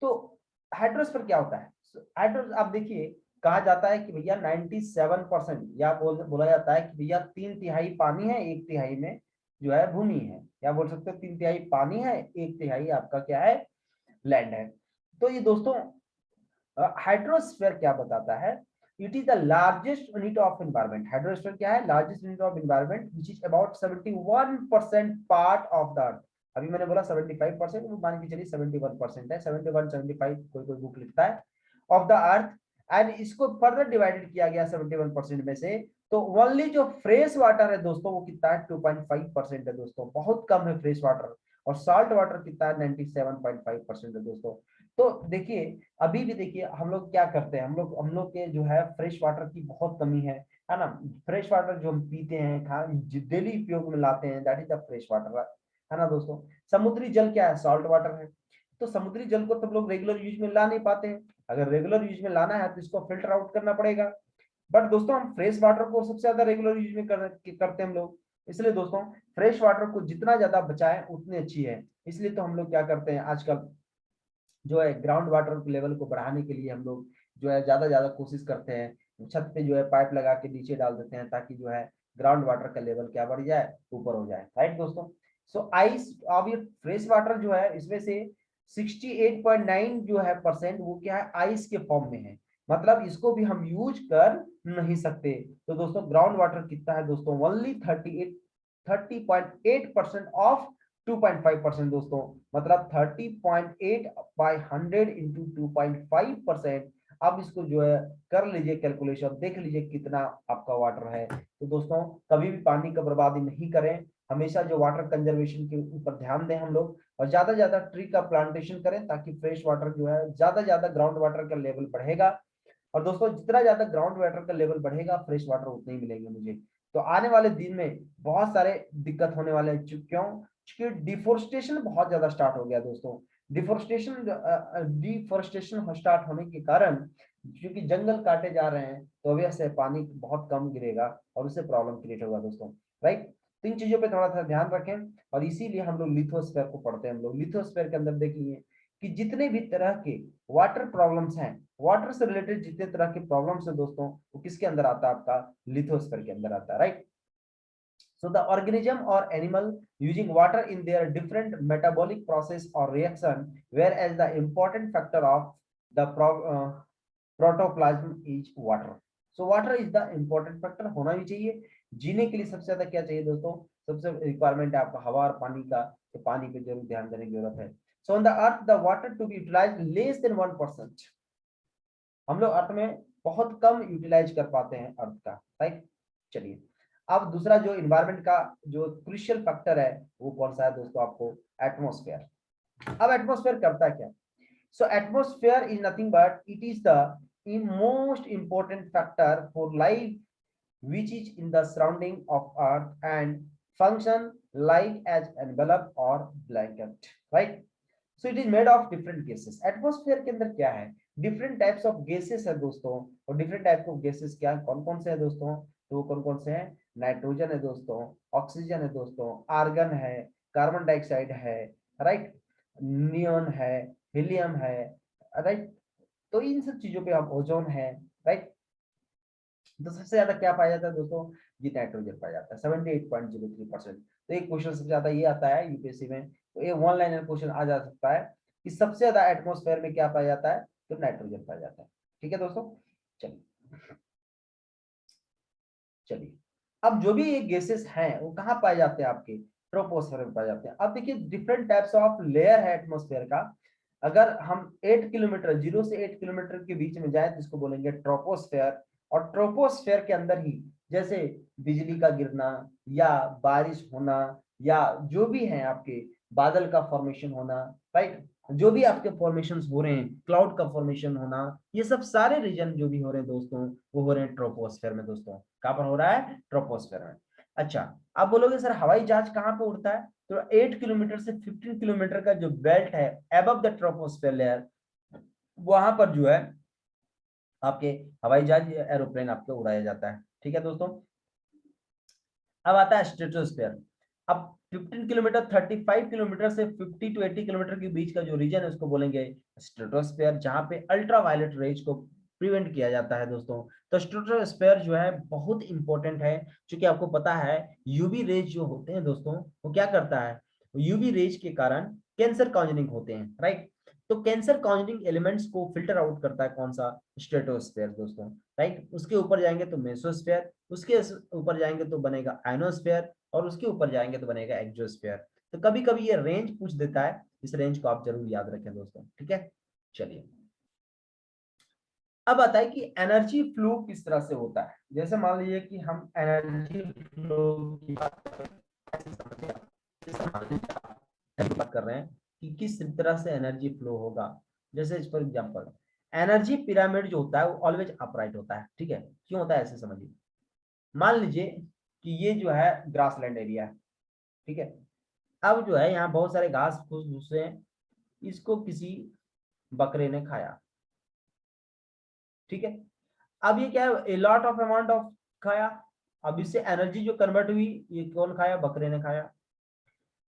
तो हाइड्रोस्फीयर क्या होता है, हाइड्रो आप देखिए, कहा जाता है कि भैया 97%, या बोला जाता है कि भैया 3/3 पानी है, 1/3 में जो है भूमि है, या बोल सकते हो 3/3 पानी है, 1/3 आपका क्या है, लैंड है। तो ये दोस्तों हाइड्रोस्फीयर क्या बताता है, it is the largest unit of environment. Hydrosphere क्या है, largest unit of environment which is about 71% part of the earth. अभी मैंने बोला 75%, वो मान के चलिए 71% है, 71 75 कोई कोई बुक लिखता है, ऑफ द अर्थ। एंड इसको फर्दर डिवाइडेड किया गया 71% में से, तो ओनली जो फ्रेश वाटर है दोस्तों वो कितना है, 2.5% है दोस्तों, बहुत कम है फ्रेश वाटर। और साल्ट वाटर कितना है, 97.5% है दोस्तों। तो देखिए, अभी भी देखिए हम लोग क्या करते हैं, हम लोग के जो है फ्रेश वाटर की बहुत कमी है ना। फ्रेश वाटर जो हम पीते हैं, डेली उपयोग में लाते हैं, that is the fresh water, है ना दोस्तों। समुद्री जल क्या है, सॉल्ट वाटर है। तो समुद्री जल को सब लोग रेगुलर यूज में ला नहीं पाते हैं, अगर रेगुलर यूज में लाना है तो इसको फिल्टर आउट करना पड़ेगा। बट दोस्तों हम फ्रेश वाटर को सबसे ज्यादा रेगुलर यूज में करते हैं हम लोग। इसलिए दोस्तों फ्रेश वाटर को जितना ज्यादा बचाएं उतनी अच्छी है। इसलिए तो हम लोग क्या करते हैं आजकल, जो है ग्राउंड वाटर लेवल को बढ़ाने के लिए हम लोग जो है ज्यादा कोशिश करते हैं, छत पे जो है पाइप लगा के नीचे डाल देते हैं, ताकि जो है ग्राउंड वाटर का लेवल क्या बढ़ जाए, ऊपर हो जाए, राइट दोस्तों। सो आइस, अब ये फ्रेश वाटर जो है इसमें से 68.9 जो है परसेंट वो क्या है, आइस के फॉर्म में है, मतलब इसको भी हम यूज कर नहीं सकते। तो दोस्तों ग्राउंड वाटर कितना है दोस्तों, ओनली 30.8% ऑफ 2.5% दोस्तों, मतलब 30.8 बाई 100 इंटू 2.5%। अब इसको जो है कर लीजिए कैलकुलेशन, देख लीजिए कितना आपका वाटर है। तो दोस्तों कभी भी पानी का बर्बादी नहीं करें, हमेशा जो वाटर कंजर्वेशन के ऊपर ध्यान दें हम लोग, और ज्यादा ट्री का प्लांटेशन करें, ताकि फ्रेश वाटर जो है ज्यादा ग्राउंड वाटर का लेवल बढ़ेगा। और दोस्तों जितना ज्यादा ग्राउंड वाटर का लेवल बढ़ेगा, फ्रेश वाटर उतने ही मिलेंगे मुझे। तो आने वाले दिन में बहुत सारे दिक्कत होने वाले हैं, क्यों, क्योंकि डिफोरेस्टेशन बहुत ज्यादा स्टार्ट हो गया दोस्तों। डिफोरेस्टेशन स्टार्ट होने के कारण, क्योंकि जंगल काटे जा रहे हैं, तो वजह से पानी बहुत कम गिरेगा और उससे प्रॉब्लम क्रिएट होगा दोस्तों, राइट। तो इन चीजों पे थोड़ा सा ध्यान रखें, और इसीलिए हम लोग लिथोस्फीयर को पढ़ते हैं। हम लोग लिथोस्फीयर के अंदर देखिए कि जितने भी तरह के वाटर प्रॉब्लम्स हैं, वाटर से रिलेटेड जितने तरह के प्रॉब्लम्स है दोस्तों, वो किसके अंदर आता है, आपका लिथोस्फीयर के अंदर आता है, right. So the organism or animal using water in their different metabolic process or reaction, whereas the important factor of the protoplasm is water. So water is the important factor, होना ही चाहिए। जीने के लिए सबसे ज्यादा क्या चाहिए दोस्तों, सबसे रिक्वायरमेंट है आपका हवा और पानी का, तो पानी पे जरूर ध्यान देने की जरूरत है। So on the earth the water to be utilized less than 1%, हम लोग अर्थ में बहुत कम यूटिलाइज कर पाते हैं अर्थ का, राइट। चलिए, अब दूसरा जो इन्वायरमेंट का जो क्रूशियल फैक्टर है वो कौन सा है दोस्तों, आपको एटमॉस्फेयर। अब एटमॉस्फेयर करता क्या, so atmosphere is nothing but it is the most important factor for life which is in the surrounding of earth and function like as envelope or blanket, right. So it is made of different gases. Atmosphere के अंदर क्या है, different types of gases है दोस्तों, और different types of gases क्या कौन कौन से है दोस्तों, तो वो कौन कौन से हैं, नाइट्रोजन है दोस्तों, ऑक्सीजन है दोस्तों, आर्गन है, कार्बन डाइऑक्साइड है, राइट, नियॉन है, हीलियम है, राइट। तो इन सब चीजों पे हम ओजोन है, राइट। तो सबसे ज्यादा क्या पाया जाता है दोस्तों, ये नाइट्रोजन पाया जाता है 78.03%। तो एक क्वेश्चन सबसे ज्यादा ये आता है यूपीएससी में, तो ये वन लाइनर क्वेश्चन आ जा सकता है कि सबसे ज्यादा एटमॉस्फेयर में क्या पाया जाता है, तो नाइट्रोजन पाया जाता है। ठीक है दोस्तों, चलिए चलिए, अब जो भी ये गैसेस हैं वो कहाँ पाए जाते हैं, आपके ट्रोपोस्फेयर में पाए जाते हैं। अब देखिए डिफरेंट टाइप्स ऑफ लेयर है एटमॉस्फेयर का। अगर हम 8 किलोमीटर 0 से 8 किलोमीटर के बीच में जाए तो इसको बोलेंगे ट्रोपोस्फेयर। और ट्रोपोस्फेयर के अंदर ही जैसे बिजली का गिरना या बारिश होना या जो भी है आपके बादल का फॉर्मेशन होना, राइट, जो भी आपके फॉर्मेशंस हो रहे हैं, क्लाउड का फॉर्मेशन होना, ये सब सारे रीजन जो भी हो रहे हैं दोस्तों, वो हो रहे हैं ट्रोपोस्फेयर में दोस्तों। कहां पर हो रहा है? ट्रोपोस्फेयर में। अच्छा, आप बोलोगे सर हवाई जहाज कहां पे उड़ता है? तो 8 किलोमीटर से 15 किलोमीटर का जो बेल्ट है अबव द ट्रोपोस्फेयर लेयर, वहां पर जो है आपके हवाई जहाज एरोप्लेन आपको उड़ाया जाता है। ठीक है दोस्तों। अब आता है स्ट्रेटोस्फेयर। अब 15 किलोमीटर 35 किलोमीटर से 50 टू 80 किलोमीटर के बीच का जो रीजन है उसको बोलेंगे स्ट्रेटोस्फेयर, जहां पे अल्ट्रावायलेट रेज को प्रिवेंट किया जाता है दोस्तों। तो स्ट्रेटोस्फेयर जो है बहुत इंपॉर्टेंट है, क्योंकि आपको पता है यूवी रेज जो होते हैं दोस्तों, वो क्या करता है, यूवी रेज के कारण कैंसर कॉजनिंग होते हैं, राइट। तो कैंसर कॉजनिंग एलिमेंट्स को फिल्टर आउट करता है कौन सा? स्ट्रेटोस्फेयर दोस्तों, राइट। उसके ऊपर जाएंगे तो मेसोस्फेयर, उसके ऊपर जाएंगे तो बनेगा आयनोस्फेयर, और उसके ऊपर जाएंगे तो बनेगा एक्सोस्फेयर। तो कभी कभी ये रेंज पूछ देता है, इस रेंज को आप जरूर याद रखें दोस्तों, ठीक है। चलिए, अब आता है कि एनर्जी फ्लो किस तरह से होता है। जैसे मान लीजिए कि हम एनर्जी फ्लो की बात कर रहे हैं, ऐसे समझिए आप। जैसे मान लीजिए आप बात कर रहे हैं कि किस तरह से एनर्जी फ्लो होगा। जैसे फॉर एग्जांपल, एनर्जी पिरामिड जो होता है वो ऑलवेज अपराइट होता है, ठीक है। क्यों होता है ऐसे समझिए। मान लीजिए कि ये जो है ग्रासलैंड एरिया है, ठीक है। अब जो है यहाँ बहुत सारे घास फूस भूसे हैं, इसको किसी बकरे ने खाया, ठीक है। अब ये क्या है, a lot of amount of खाया। अब इससे एनर्जी जो कन्वर्ट हुई, ये कौन खाया? बकरे ने खाया।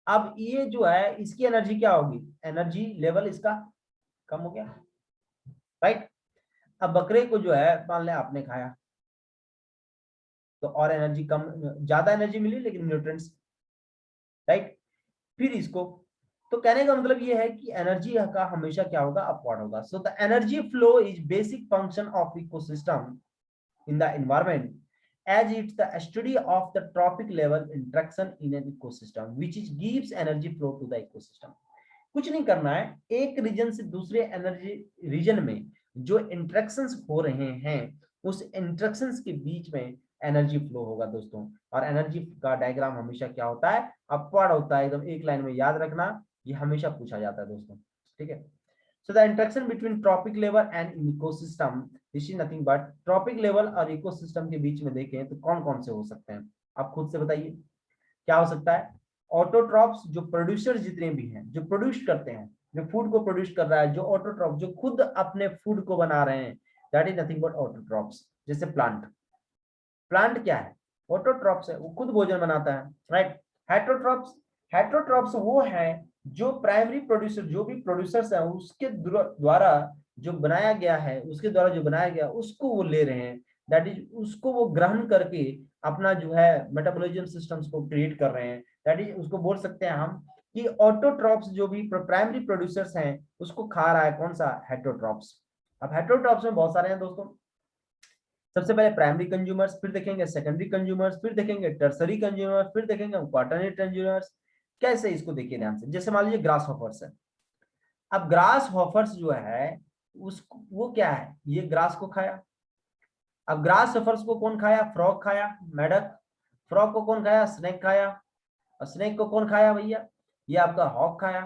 अब ये जो है इसकी एनर्जी क्या होगी? एनर्जी लेवल इसका कम हो गया, राइट। अब बकरे को जो है मान लें आपने खाया, तो और एनर्जी कम, ज्यादा एनर्जी मिली लेकिन न्यूट्रिएंट्स, राइट। फिर इसको, तो कहने का मतलब ये है कि एनर्जी का हमेशा क्या होगा? अपवर्ड होगा। So the energy flow is basic function of ecosystem in the environment, as it's the study of the trophic level interaction in an ecosystem which is gives energy flow to the ecosystem। कुछ नहीं करना है, एक reason से दूसरे energy reason में जो interactions हो रहे हैं, उस इंटरेक्शंस के बीच में एनर्जी फ्लो होगा दोस्तों। और एनर्जी का डायग्राम हमेशा क्या होता है? अपवर्ड होता है, एकदम एक लाइन में याद रखना, ये हमेशा पूछा जाता है दोस्तों, ठीक है। So the interaction between tropic level and ecosystem, this is nothing but tropic level और ecosystem के बीच में देखें तो कौन कौन से हो सकते हैं? आप खुद से बताइए क्या हो सकता है? ऑटोट्रॉप्स, जो प्रोड्यूसर जितने भी हैं, जो प्रोड्यूस करते हैं, जो फूड को प्रोड्यूस कर रहा है, जो ऑटोट्रॉप जो खुद अपने फूड को बना रहे हैं, that is nothing but autotrophs. जैसे प्लांट, प्लांट क्या है? ऑटोट्रॉप्स है, वो खुद भोजन बनाता है, राइट। हेटरोट्रॉप्स, हेटरोट्रॉप्स वो है जो प्राइमरी प्रोड्यूसर, जो भी प्रोड्यूसर्स है उसके द्वारा जो बनाया गया है, उसके द्वारा जो बनाया गया उसको वो ले रहे हैं, दैट इज उसको वो ग्रहण करके अपना जो है मेटाबॉलिज्म सिस्टम्स को क्रिएट कर रहे हैं। दैट इज उसको बोल सकते हैं हम कि ऑटोट्रॉप्स जो भी प्राइमरी प्रोड्यूसर्स हैं उसको खा रहा है कौन सा? हेटरोट्रॉप्स। अब हेटरोट्रॉप्स में बहुत सारे हैं दोस्तों। सबसे पहले प्राइमरी कंज्यूमर्स, फिर देखेंगे सेकेंडरी कंज्यूमर्स, फिर देखेंगे टर्सरी कंज्यूमर्स, फिर देखेंगे क्वार्टरनरी कंज्यूमर्स। कैसे? इसको देखिए ध्यान से। जैसे मान लीजिए ग्रास हॉपर्स है। अब ग्रास हॉपर्स जो है उस वो क्या है? ये ग्रास को खाया। अब ग्रास हॉपर्स को कौन खाया? फ्रॉग खाया, मेढक। फ्रॉग को कौन खाया? स्नेक खाया। और स्नेक को कौन खाया भैया? ये आपका हॉक खाया।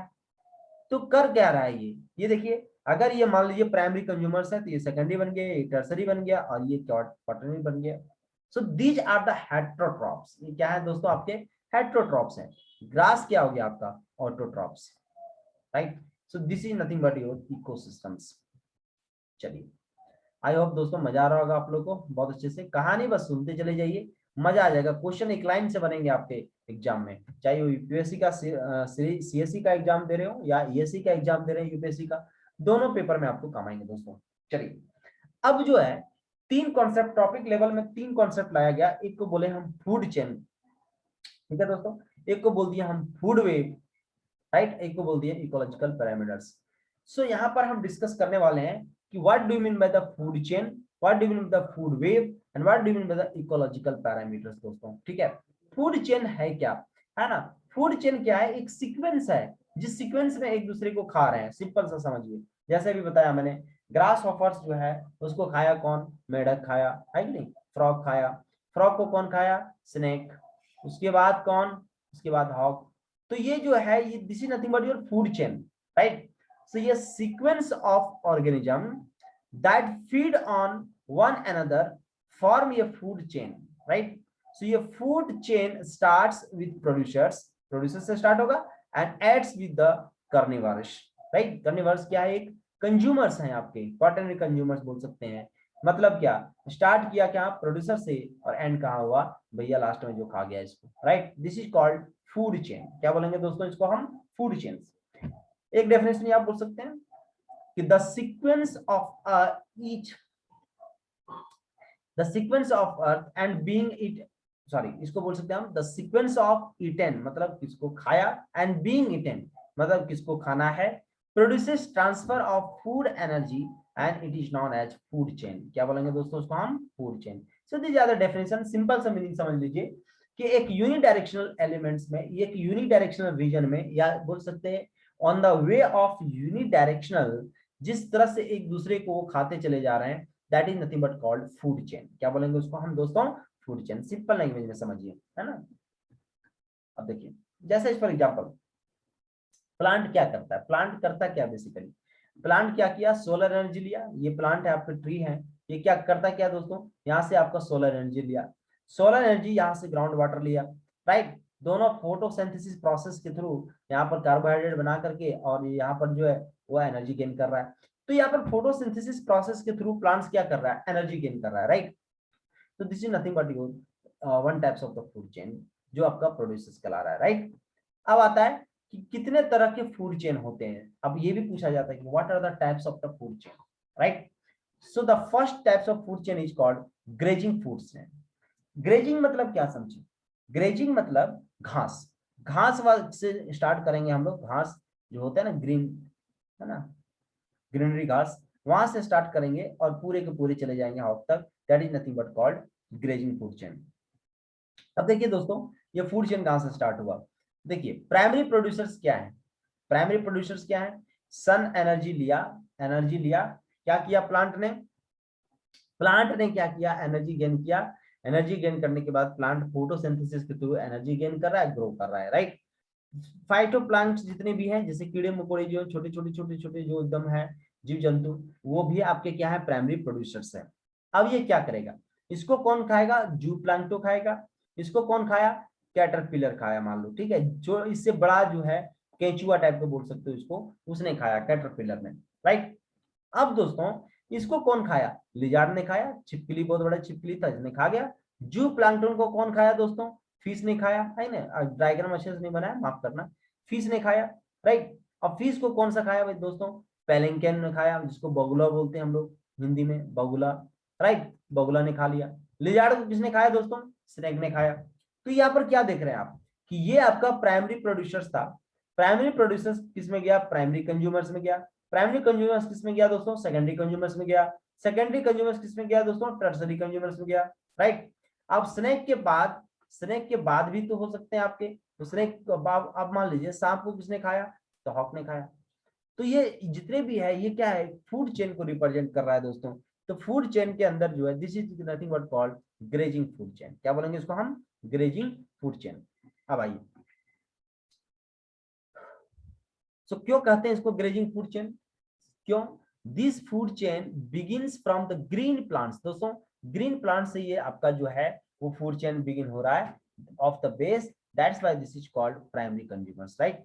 तो कर क्या रहा है ये देखिए, अगर ये मान लीजिए प्राइमरी कंज्यूमर्स है तो ये सेकेंडरी बन गया, ये टर्सरी बन गया, और ये क्वार्टरनरी बन गया। So these are the heterotrophs. ये क्या है दोस्तों? आपके हेट्रोट्रॉप्स हैं। ग्रास क्या हो गया आपका? Autotrophs, right. So this is nothing but your ecosystems. चलिए, आई होप दोस्तों मजा आ रहा होगा आप लोगों को। बहुत अच्छे से कहानी बस सुनते चले जाइए, मजा आ जाएगा। क्वेश्चन एक लाइन से बनेंगे आपके एग्जाम में, चाहे वो यूपीएससी का सीएससी का एग्जाम दे रहे हो या ईएससी का एग्जाम दे रहे हैं, यूपीएससी का, दोनों पेपर में आपको काम आएंगे दोस्तों। चलिए, अब जो है तीन कॉन्सेप्ट टॉपिक लेवल में, तीन कॉन्सेप्ट लाया गया। एक को बोले हम फूड चेन, ठीक है दोस्तों। एक को बोल दिया हम फूड वेव, राइट। एक को बोल दिया इकोलॉजिकल पैरामीटर्स। सो यहाँ पर हम डिस्कस करने वाले हैं कि what do you mean by the food chain, what do you mean by the food web, and what do you mean by the ecological parameters दोस्तों, ठीक है। फूड चेन है क्या? है ना। फूड चेन क्या है? एक सीक्वेंस है जिस सीक्वेंस में एक दूसरे को खा रहे हैं। सिंपल सा समझिए, जैसे अभी बताया मैंने, ग्रास हॉपर्स जो है उसको खाया कौन? मेढक खाया, है कि नहीं? फ्रॉग खाया। फ्रॉग को कौन खाया? स्नेक। उसके बाद कौन? उसके बाद हॉग। तो ये जो है ये this is nothing but your food chain, right. So ये sequence of organism that feed on one another form ये फूड चेन, राइट। सो ये food chain starts with producers, producer से स्टार्ट होगा, and ends with the carnivores, right. Carnivores क्या है, एक consumers हैं आपके, क्वाटरनरी कंज्यूमर्स बोल सकते हैं। मतलब क्या, स्टार्ट किया क्या प्रोड्यूसर से, और एंड कहा हुआ भैया लास्ट में जो खा गया इसको, right. This is called food chain. क्या बोलेंगे दोस्तों इसको हम, फूड चेन। एक डेफिनेशन आप बोल सकते हैं कि the sequence of each, the sequence of earth and being it, sorry इसको बोल सकते हैं हम द सीक्वेंस ऑफ ईटेन, मतलब किसको खाया, एंड बीइंग ईटेन मतलब किसको खाना है, produces transfer of food energy and it is known as food chain. क्या बोलेंगे दोस्तों उसको हम, food chain. So this are the definition, simple सा मीनिंग समझ लीजिए कि एक यूनिडायरेक्शनल एलिमेंट्स में, एक यूनिडायरेक्शनल रीजन में, या बोल सकते हैं on the way of unidirectional, जिस तरह से एक दूसरे को वो खाते चले जा रहे हैं, that is nothing but called food chain. क्या बोलेंगे उसको हम दोस्तों, फूड चेन। सिंपल लैंग्वेज में समझिए, है ना। अब देखिए जैसे फॉर एग्जांपल प्लांट क्या करता है, प्लांट करता क्या बेसिकली, प्लांट क्या किया, सोलर एनर्जी लिया, ये प्लांट है आपके ट्री है, ये क्या करता क्या दोस्तों, यहाँ से आपका सोलर एनर्जी लिया, सोलर एनर्जी यहाँ से ग्राउंड वाटर लिया, राइट। दोनों फोटोसिंथेसिस प्रोसेस के थ्रू यहाँ पर कार्बोहाइड्रेट बना करके और यहाँ पर जो है वो एनर्जी गेन कर रहा है। तो यहाँ पर फोटोसिंथेसिस प्रोसेस के थ्रू प्लांट्स क्या कर रहा है, एनर्जी गेन कर रहा है, राइट। तो this is nothing but your one types of the food chain जो आपका प्रोड्यूसर्स कहला रहा है, राइट। अब आता है कि कितने तरह के फूड चेन होते हैं। अब ये भी पूछा जाता है कि what are the types of the food chain, right. So the first types of food chain is called grazing food chain. Grazing मतलब क्या समझिए, ग्रेजिंग मतलब घास, घास से स्टार्ट करेंगे हम लोग, घास जो होता है ना ग्रीन, है ना, ग्रीनरी घास, वहां से स्टार्ट करेंगे और पूरे के पूरे चले जाएंगे हॉक तक, that is nothing but called grazing food chain. अब देखिए दोस्तों ये फूड चेन कहां से स्टार्ट हुआ, देखिए प्राइमरी प्रोड्यूसर्स क्या है, प्राइमरी प्रोड्यूसर्स क्या है, सन एनर्जी लिया, एनर्जी लिया, क्या किया प्लांट ने, प्लांट ने क्या किया, एनर्जी गेन किया, एनर्जी गेन करने के बाद प्लांट फोटोसिंथेसिस के थ्रू एनर्जी गेन कर रहा है, ग्रो कर रहा है, राइट। फाइटोप्लांट्स जितने भी हैं, जैसे कीड़े मकोड़े जो छोटे छोटे छोटे छोटे जो एकदम है जीव जंतु, वो भी आपके क्या है, प्राइमरी प्रोड्यूसर्स है। अब ये क्या करेगा, इसको कौन खाएगा, जू प्लांटो खाएगा, इसको कौन खाया, कैटरपिलर खाया मान लो, ठीक है, जो इससे बड़ा जो है केंचुआ टाइप का बोल सकते हो इसको, उसने खाया कैटरपिलर ने, राइट। अब दोस्तों इसको कौन खाया, लिजार्ड ने खाया, छिपकली बहुत बड़ा छिपकली था इसने खा गया। जू प्लांक्टन को कौन खाया दोस्तों, फिश ने खाया, है ना, डायग्राम अच्छे से नहीं बनाया माफ करना, फिश ने खाया, राइट। अब फिश को कौन सा खाया भाई दोस्तों, पेलिंकन ने खाया, जिसको बगुला बोलते हैं हम लोग हिंदी में, बगुला, राइट, बगुला ने खा लिया। लिजार्ड को किसने खाया दोस्तों, स्नेक ने खाया। तो यहाँ पर क्या देख रहे हैं आप कि ये आपका प्राइमरी प्रोड्यूसर्स था, प्राइमरी प्रोड्यूसर्स किस में गया, प्राइमरी कंज्यूमर्स में गया, प्राइमरी कंज्यूमर्स किस में गया दोस्तों, सेकेंडरी कंज्यूमर्स में गया, सेकेंडरी कंज्यूमर्स किस में गया दोस्तों, टर्सरी कंज्यूमर्स में गया, राइट। अब स्नेक के बाद, स्नेक के बाद भी तो हो सकते हैं आपके, तो स्नेक अब मान लीजिए सांप को किसने खाया, तो हॉक ने खाया। तो ये जितने भी है ये क्या है, फूड चेन को रिप्रेजेंट कर रहा है दोस्तों। तो फूड चेन के अंदर जो है this is nothing but called grazing food chain. क्या बोलेंगे इसको हम, ग्रेजिंग फूड चेन। अब आइए, सो क्यों कहते हैं इसको ग्रेजिंग फूड चेन, क्यों, this food chain begins from the green plants. दोस्तों ग्रीन प्लांट से ये आपका जो है वो फूड चेन बिगिन हो रहा है of the base, that's why this is called primary consumers, right.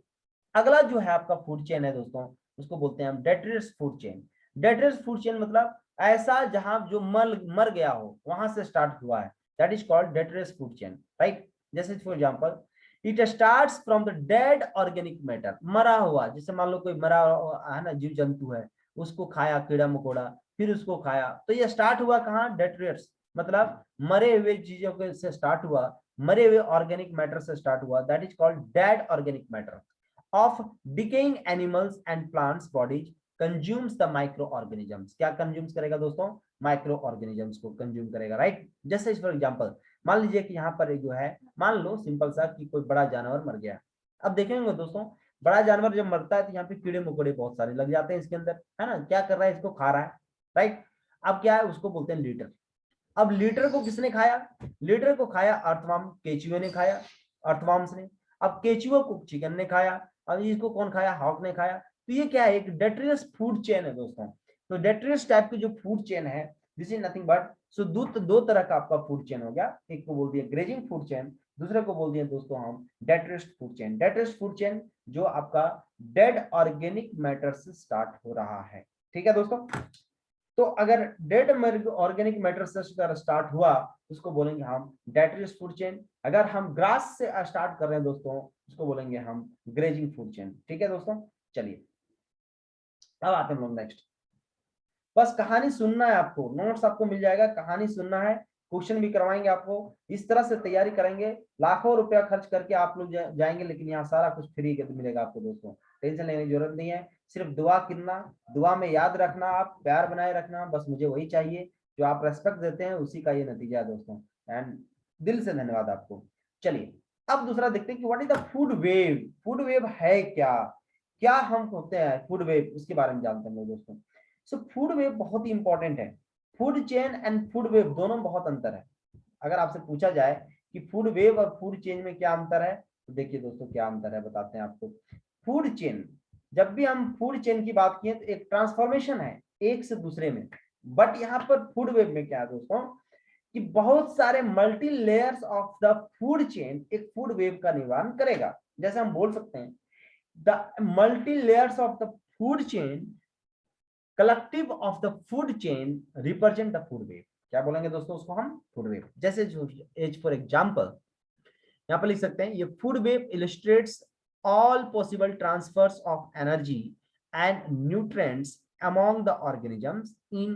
अगला जो है आपका फूड चेन है दोस्तों, उसको बोलते हैं हम डेट्रियस फूड चेन। डेट्रियस फूड चेन मतलब ऐसा जहां जो मर गया हो वहां से स्टार्ट हुआ है, that is called detritus food chain, right. जैसे for example it starts from the dead organic matter, मरा हुआ, जैसे मान लो कोई मरा है ना जीव जंतु है, उसको खाया कीड़ा मकोड़ा, फिर उसको खाया, तो ये स्टार्ट हुआ कहाँ, डेट्रियस, मतलब मरे हुए चीजों के से स्टार्ट हुआ, मरे हुए ऑर्गेनिक मैटर से स्टार्ट हुआ, that is called dead organic matter of decaying animals and plants bodies consumes the microorganisms। क्या कंज्यूम्स करेगा दोस्तों, माइक्रो ऑर्गेनिजम्स को कंज्यूम करेगा, राइट। जैसे फॉर एग्जांपल मान लीजिए कि यहाँ पर जो है, मान लो सिंपल सा कि कोई बड़ा जानवर मर गया। अब देखेंगे दोस्तों बड़ा जानवर जब मरता है तो यहाँ पे कीड़े मकोड़े बहुत सारे लग जाते हैं इसके अंदर, है ना, क्या कर रहा है, इसको खा रहा है, राइट। अब क्या है, उसको बोलते हैं लीटर। अब लीटर को किसने खाया, लीटर को खाया अर्थवार्म, केचुए ने खाया, अर्थवार्म्स ने। अब केचुआ को चिकन ने खाया, अब इसको कौन खाया, हॉक ने खाया। तो ये क्या है, एक डेट्रियस फूड चेन है दोस्तों। तो डेट्रियस टाइप की जो फूड चेन है, दिस इज नथिंग बट, सो दो तरह का आपका फूड चेन हो गया। एक को बोल दिया ग्रेजिंग फूड चेन, दूसरे को बोल दिया दोस्तों हम डेट्रियस फूड चेन। डेट्रियस फूड चेन जो आपका डेड ऑर्गेनिक मैटर से स्टार्ट हो रहा है, ठीक है दोस्तों। तो अगर डेड ऑर्गेनिक मैटर से स्टार्ट हुआ उसको बोलेंगे हम डेट्रियस फूड चेन। अगर हम ग्रास से स्टार्ट कर रहे हैं दोस्तों, उसको बोलेंगे हम ग्रेजिंग फूड चेन, ठीक है दोस्तों। चलिए अब आते हैं हम लोग नेक्स्ट। बस कहानी सुनना है आपको, नोट्स आपको मिल जाएगा, कहानी सुनना है, क्वेश्चन भी करवाएंगे आपको। इस तरह से तैयारी करेंगे, लाखों रुपया खर्च करके आप लोग जाएंगे, लेकिन यहाँ सारा कुछ फ्री के मिलेगा आपको दोस्तों। टेंशन लेने की जरूरत नहीं है, सिर्फ दुआ करना, दुआ में याद रखना, आप प्यार बनाए रखना, बस मुझे वही चाहिए। जो आप रेस्पेक्ट देते हैं उसी का ये नतीजा है दोस्तों, एंड दिल से धन्यवाद आपको। चलिए अब दूसरा देखते हैं कि what is the food web. Food web है क्या, क्या हम होते हैं फूड वेव, उसके बारे में जानते हैं दोस्तों। सो फूड वेव बहुत ही इंपॉर्टेंट है। Food chain and food web दोनों में बहुत अंतर है। अगर आपसे पूछा जाए कि फूड वेव और फूड चेन में क्या अंतर है, तो देखिए दोस्तों क्या अंतर है, बताते हैं आपको। फूड चेन, जब भी हम फूड चेन की बात किए तो एक ट्रांसफॉर्मेशन है एक से दूसरे में, बट यहाँ पर फूड वेव में क्या है दोस्तों, कि बहुत सारे multi layers of the food chain एक फूड वेव का निर्माण करेगा। जैसे हम बोल सकते हैं the multi layers of the food chain collective of the food chain represent the food web. क्या बोलेंगे दोस्तों उसको हम, फूड वेव। जैसे जो एज फॉर एग्जांपल यहां पर लिख सकते हैं, ये food web illustrates all possible transfers of energy and nutrients among the organisms in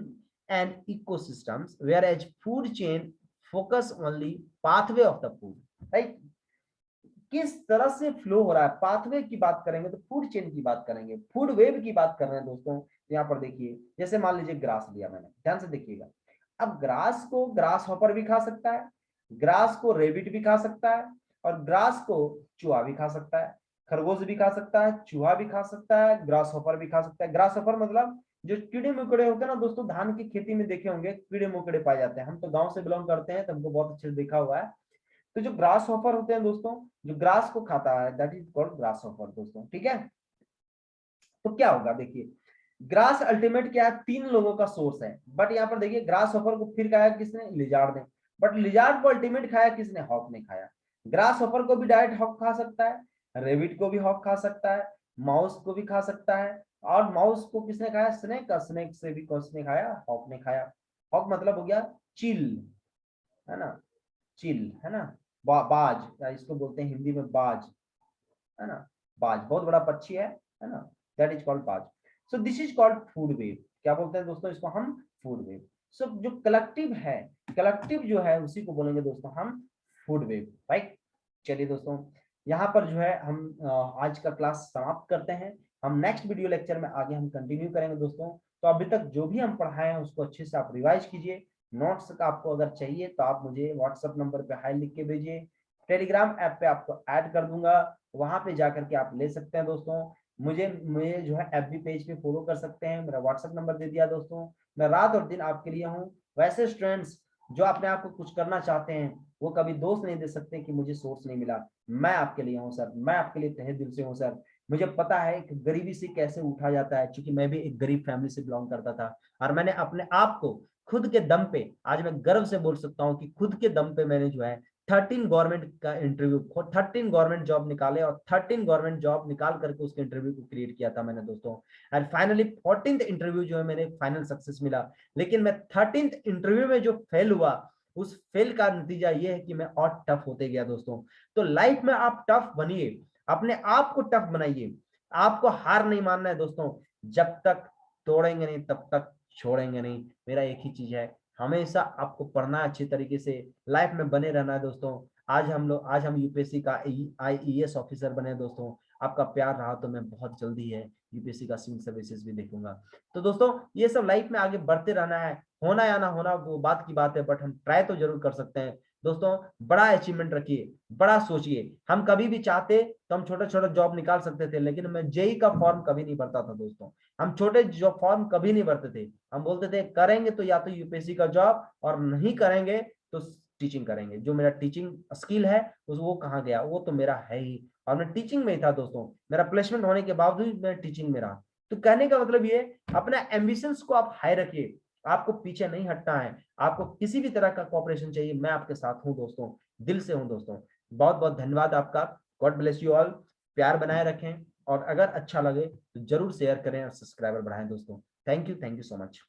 an ecosystems, whereas food chain focus only pathway of the food, right? किस तरह से फ्लो हो रहा है, पाथवे की बात करेंगे तो फूड चेन की बात करेंगे, फूड वेव की बात कर रहे हैं दोस्तों। यहाँ पर देखिए, जैसे मान लीजिए ग्रास लिया मैंने, ध्यान से देखिएगा। अब ग्रास को ग्रास हॉपर भी खा सकता है, ग्रास को रेबिट भी खा सकता है, और ग्रास को चूहा भी खा सकता है, खरगोश भी खा सकता है, चूहा भी खा सकता है, ग्रास हॉपर भी खा सकता है। ग्रास हॉपर मतलब जो कीड़े मकोड़े होते हैं ना दोस्तों, धान की खेती में देखे होंगे कीड़े मकोड़े पाए जाते हैं। हम तो गांव से बिलोंग करते हैं तो हमको बहुत अच्छे से देखा हुआ है। तो जो ग्रास हॉपर होते हैं दोस्तों, जो ग्रास को खाता है, that is called grass hopper दोस्तों, ठीक है। तो क्या होगा देखिए, ग्रास अल्टीमेट क्या है, तीन लोगों का सोर्स है, बट यहाँ पर देखिए ग्रास हॉपर को फिर खाया किसने, लिजार्ड ने, बट लिजार्ड को अल्टीमेट खाया किसने, हॉक ने खाया। ग्रास हॉपर को भी डायरेक्ट हॉक खा सकता है, रेबिट को भी हॉक खा सकता है, माउस को भी खा सकता है, और माउस को किसने खाया, स्नेक का, स्नेक से भी किसने खाया, हॉक ने खाया। हॉक मतलब हो गया चील, है ना, चील है ना, बाज, या इसको बोलते हैं हिंदी में बाज, है ना, बाज बहुत बड़ा पक्षी है ना, दैट इज कॉल्ड बाज। So this is called food web. क्या बोलते हैं दोस्तों इसको हम, फूड वेव। सो जो कलेक्टिव है, कलेक्टिव जो है उसी को बोलेंगे दोस्तों हम फूड वेव, राइट। चलिए दोस्तों यहाँ पर जो है हम आज का क्लास समाप्त करते हैं। हम नेक्स्ट वीडियो लेक्चर में आगे हम कंटिन्यू करेंगे दोस्तों। तो अभी तक जो भी हम पढ़ाए हैं उसको अच्छे से आप रिवाइज कीजिए। नोट्स का आपको अगर चाहिए तो आप मुझे व्हाट्सएप नंबर पे हाई लिख के भेजिए, टेलीग्राम ऐप पे आपको ऐड कर दूंगा, वहां पे जाकर के आप ले सकते हैं दोस्तों। मुझे मुझे जो है एफबी पेज पे फॉलो कर सकते हैं, मेरा व्हाट्सएप नंबर दे दिया दोस्तों। मैं रात और दिन आपके लिए हूँ। वैसे स्टूडेंट्स जो अपने आप को कुछ करना चाहते हैं वो कभी दोष नहीं दे सकते कि मुझे सोर्स नहीं मिला। मैं आपके लिए हूँ सर, मैं आपके लिए तहे दिल से हूँ सर। मुझे पता है कि गरीबी से कैसे उठा जाता है, क्योंकि मैं भी एक गरीब फैमिली से बिलोंग करता था, और मैंने अपने आप को खुद के दम पे, आज मैं गर्व से बोल सकता हूँ कि खुद के दम पे मैंने जो है 13 गवर्नमेंट का इंटरव्यू, 13 गवर्नमेंट जॉब निकाले, और 13 गवर्नमेंट जॉब निकाल करके उसके इंटरव्यू को क्रिएट किया था मैंने दोस्तों। एंड फाइनली 14th इंटरव्यू जो है मेरे फाइनल सक्सेस मिला। लेकिन मैं 13th इंटरव्यू में जो फेल हुआ, उस फेल का नतीजा ये है कि मैं और टफ होते गया दोस्तों। तो लाइफ में आप टफ बनिए, अपने आप को टफ बनाइए, आपको हार नहीं मानना है दोस्तों। जब तक तोड़ेंगे नहीं तब तक छोड़ेंगे नहीं। मेरा एक ही चीज है, हमेशा आपको पढ़ना अच्छी तरीके से, लाइफ में बने रहना है दोस्तों। आज हम यूपीएससी का आईईएस ऑफिसर बने दोस्तों। आपका प्यार रहा तो मैं बहुत जल्दी है यूपीएससी का सिविल सर्विसेज भी देखूंगा। तो दोस्तों ये सब लाइफ में आगे बढ़ते रहना है, होना या ना होना वो बात की बात है, बट हम ट्राई तो जरूर कर सकते हैं दोस्तों। बड़ा अचीवमेंट रखिए, बड़ा सोचिए। हम कभी भी चाहते तो हम छोटा छोटा जॉब निकाल सकते थे, लेकिन मैं जेई का फॉर्म कभी नहीं भरता था दोस्तों। हम छोटे जॉब फॉर्म कभी नहीं भरते थे। हम बोलते थे करेंगे तो या तो यूपीएससी का जॉब, और नहीं करेंगे तो टीचिंग करेंगे। जो मेरा टीचिंग स्किल है वो कहाँ गया, वो तो मेरा है ही, और मैं टीचिंग में ही था दोस्तों। मेरा प्लेसमेंट होने के बावजूद मैं टीचिंग में रहा। तो कहने का मतलब ये, अपना एम्बिशंस को आप हाई रखिए, आपको पीछे नहीं हटना है। आपको किसी भी तरह का कोऑपरेशन चाहिए, मैं आपके साथ हूं दोस्तों, दिल से हूं दोस्तों। बहुत बहुत धन्यवाद आपका। God bless you all. प्यार बनाए रखें, और अगर अच्छा लगे तो जरूर शेयर करें और सब्सक्राइबर बढ़ाएं दोस्तों। Thank you so much.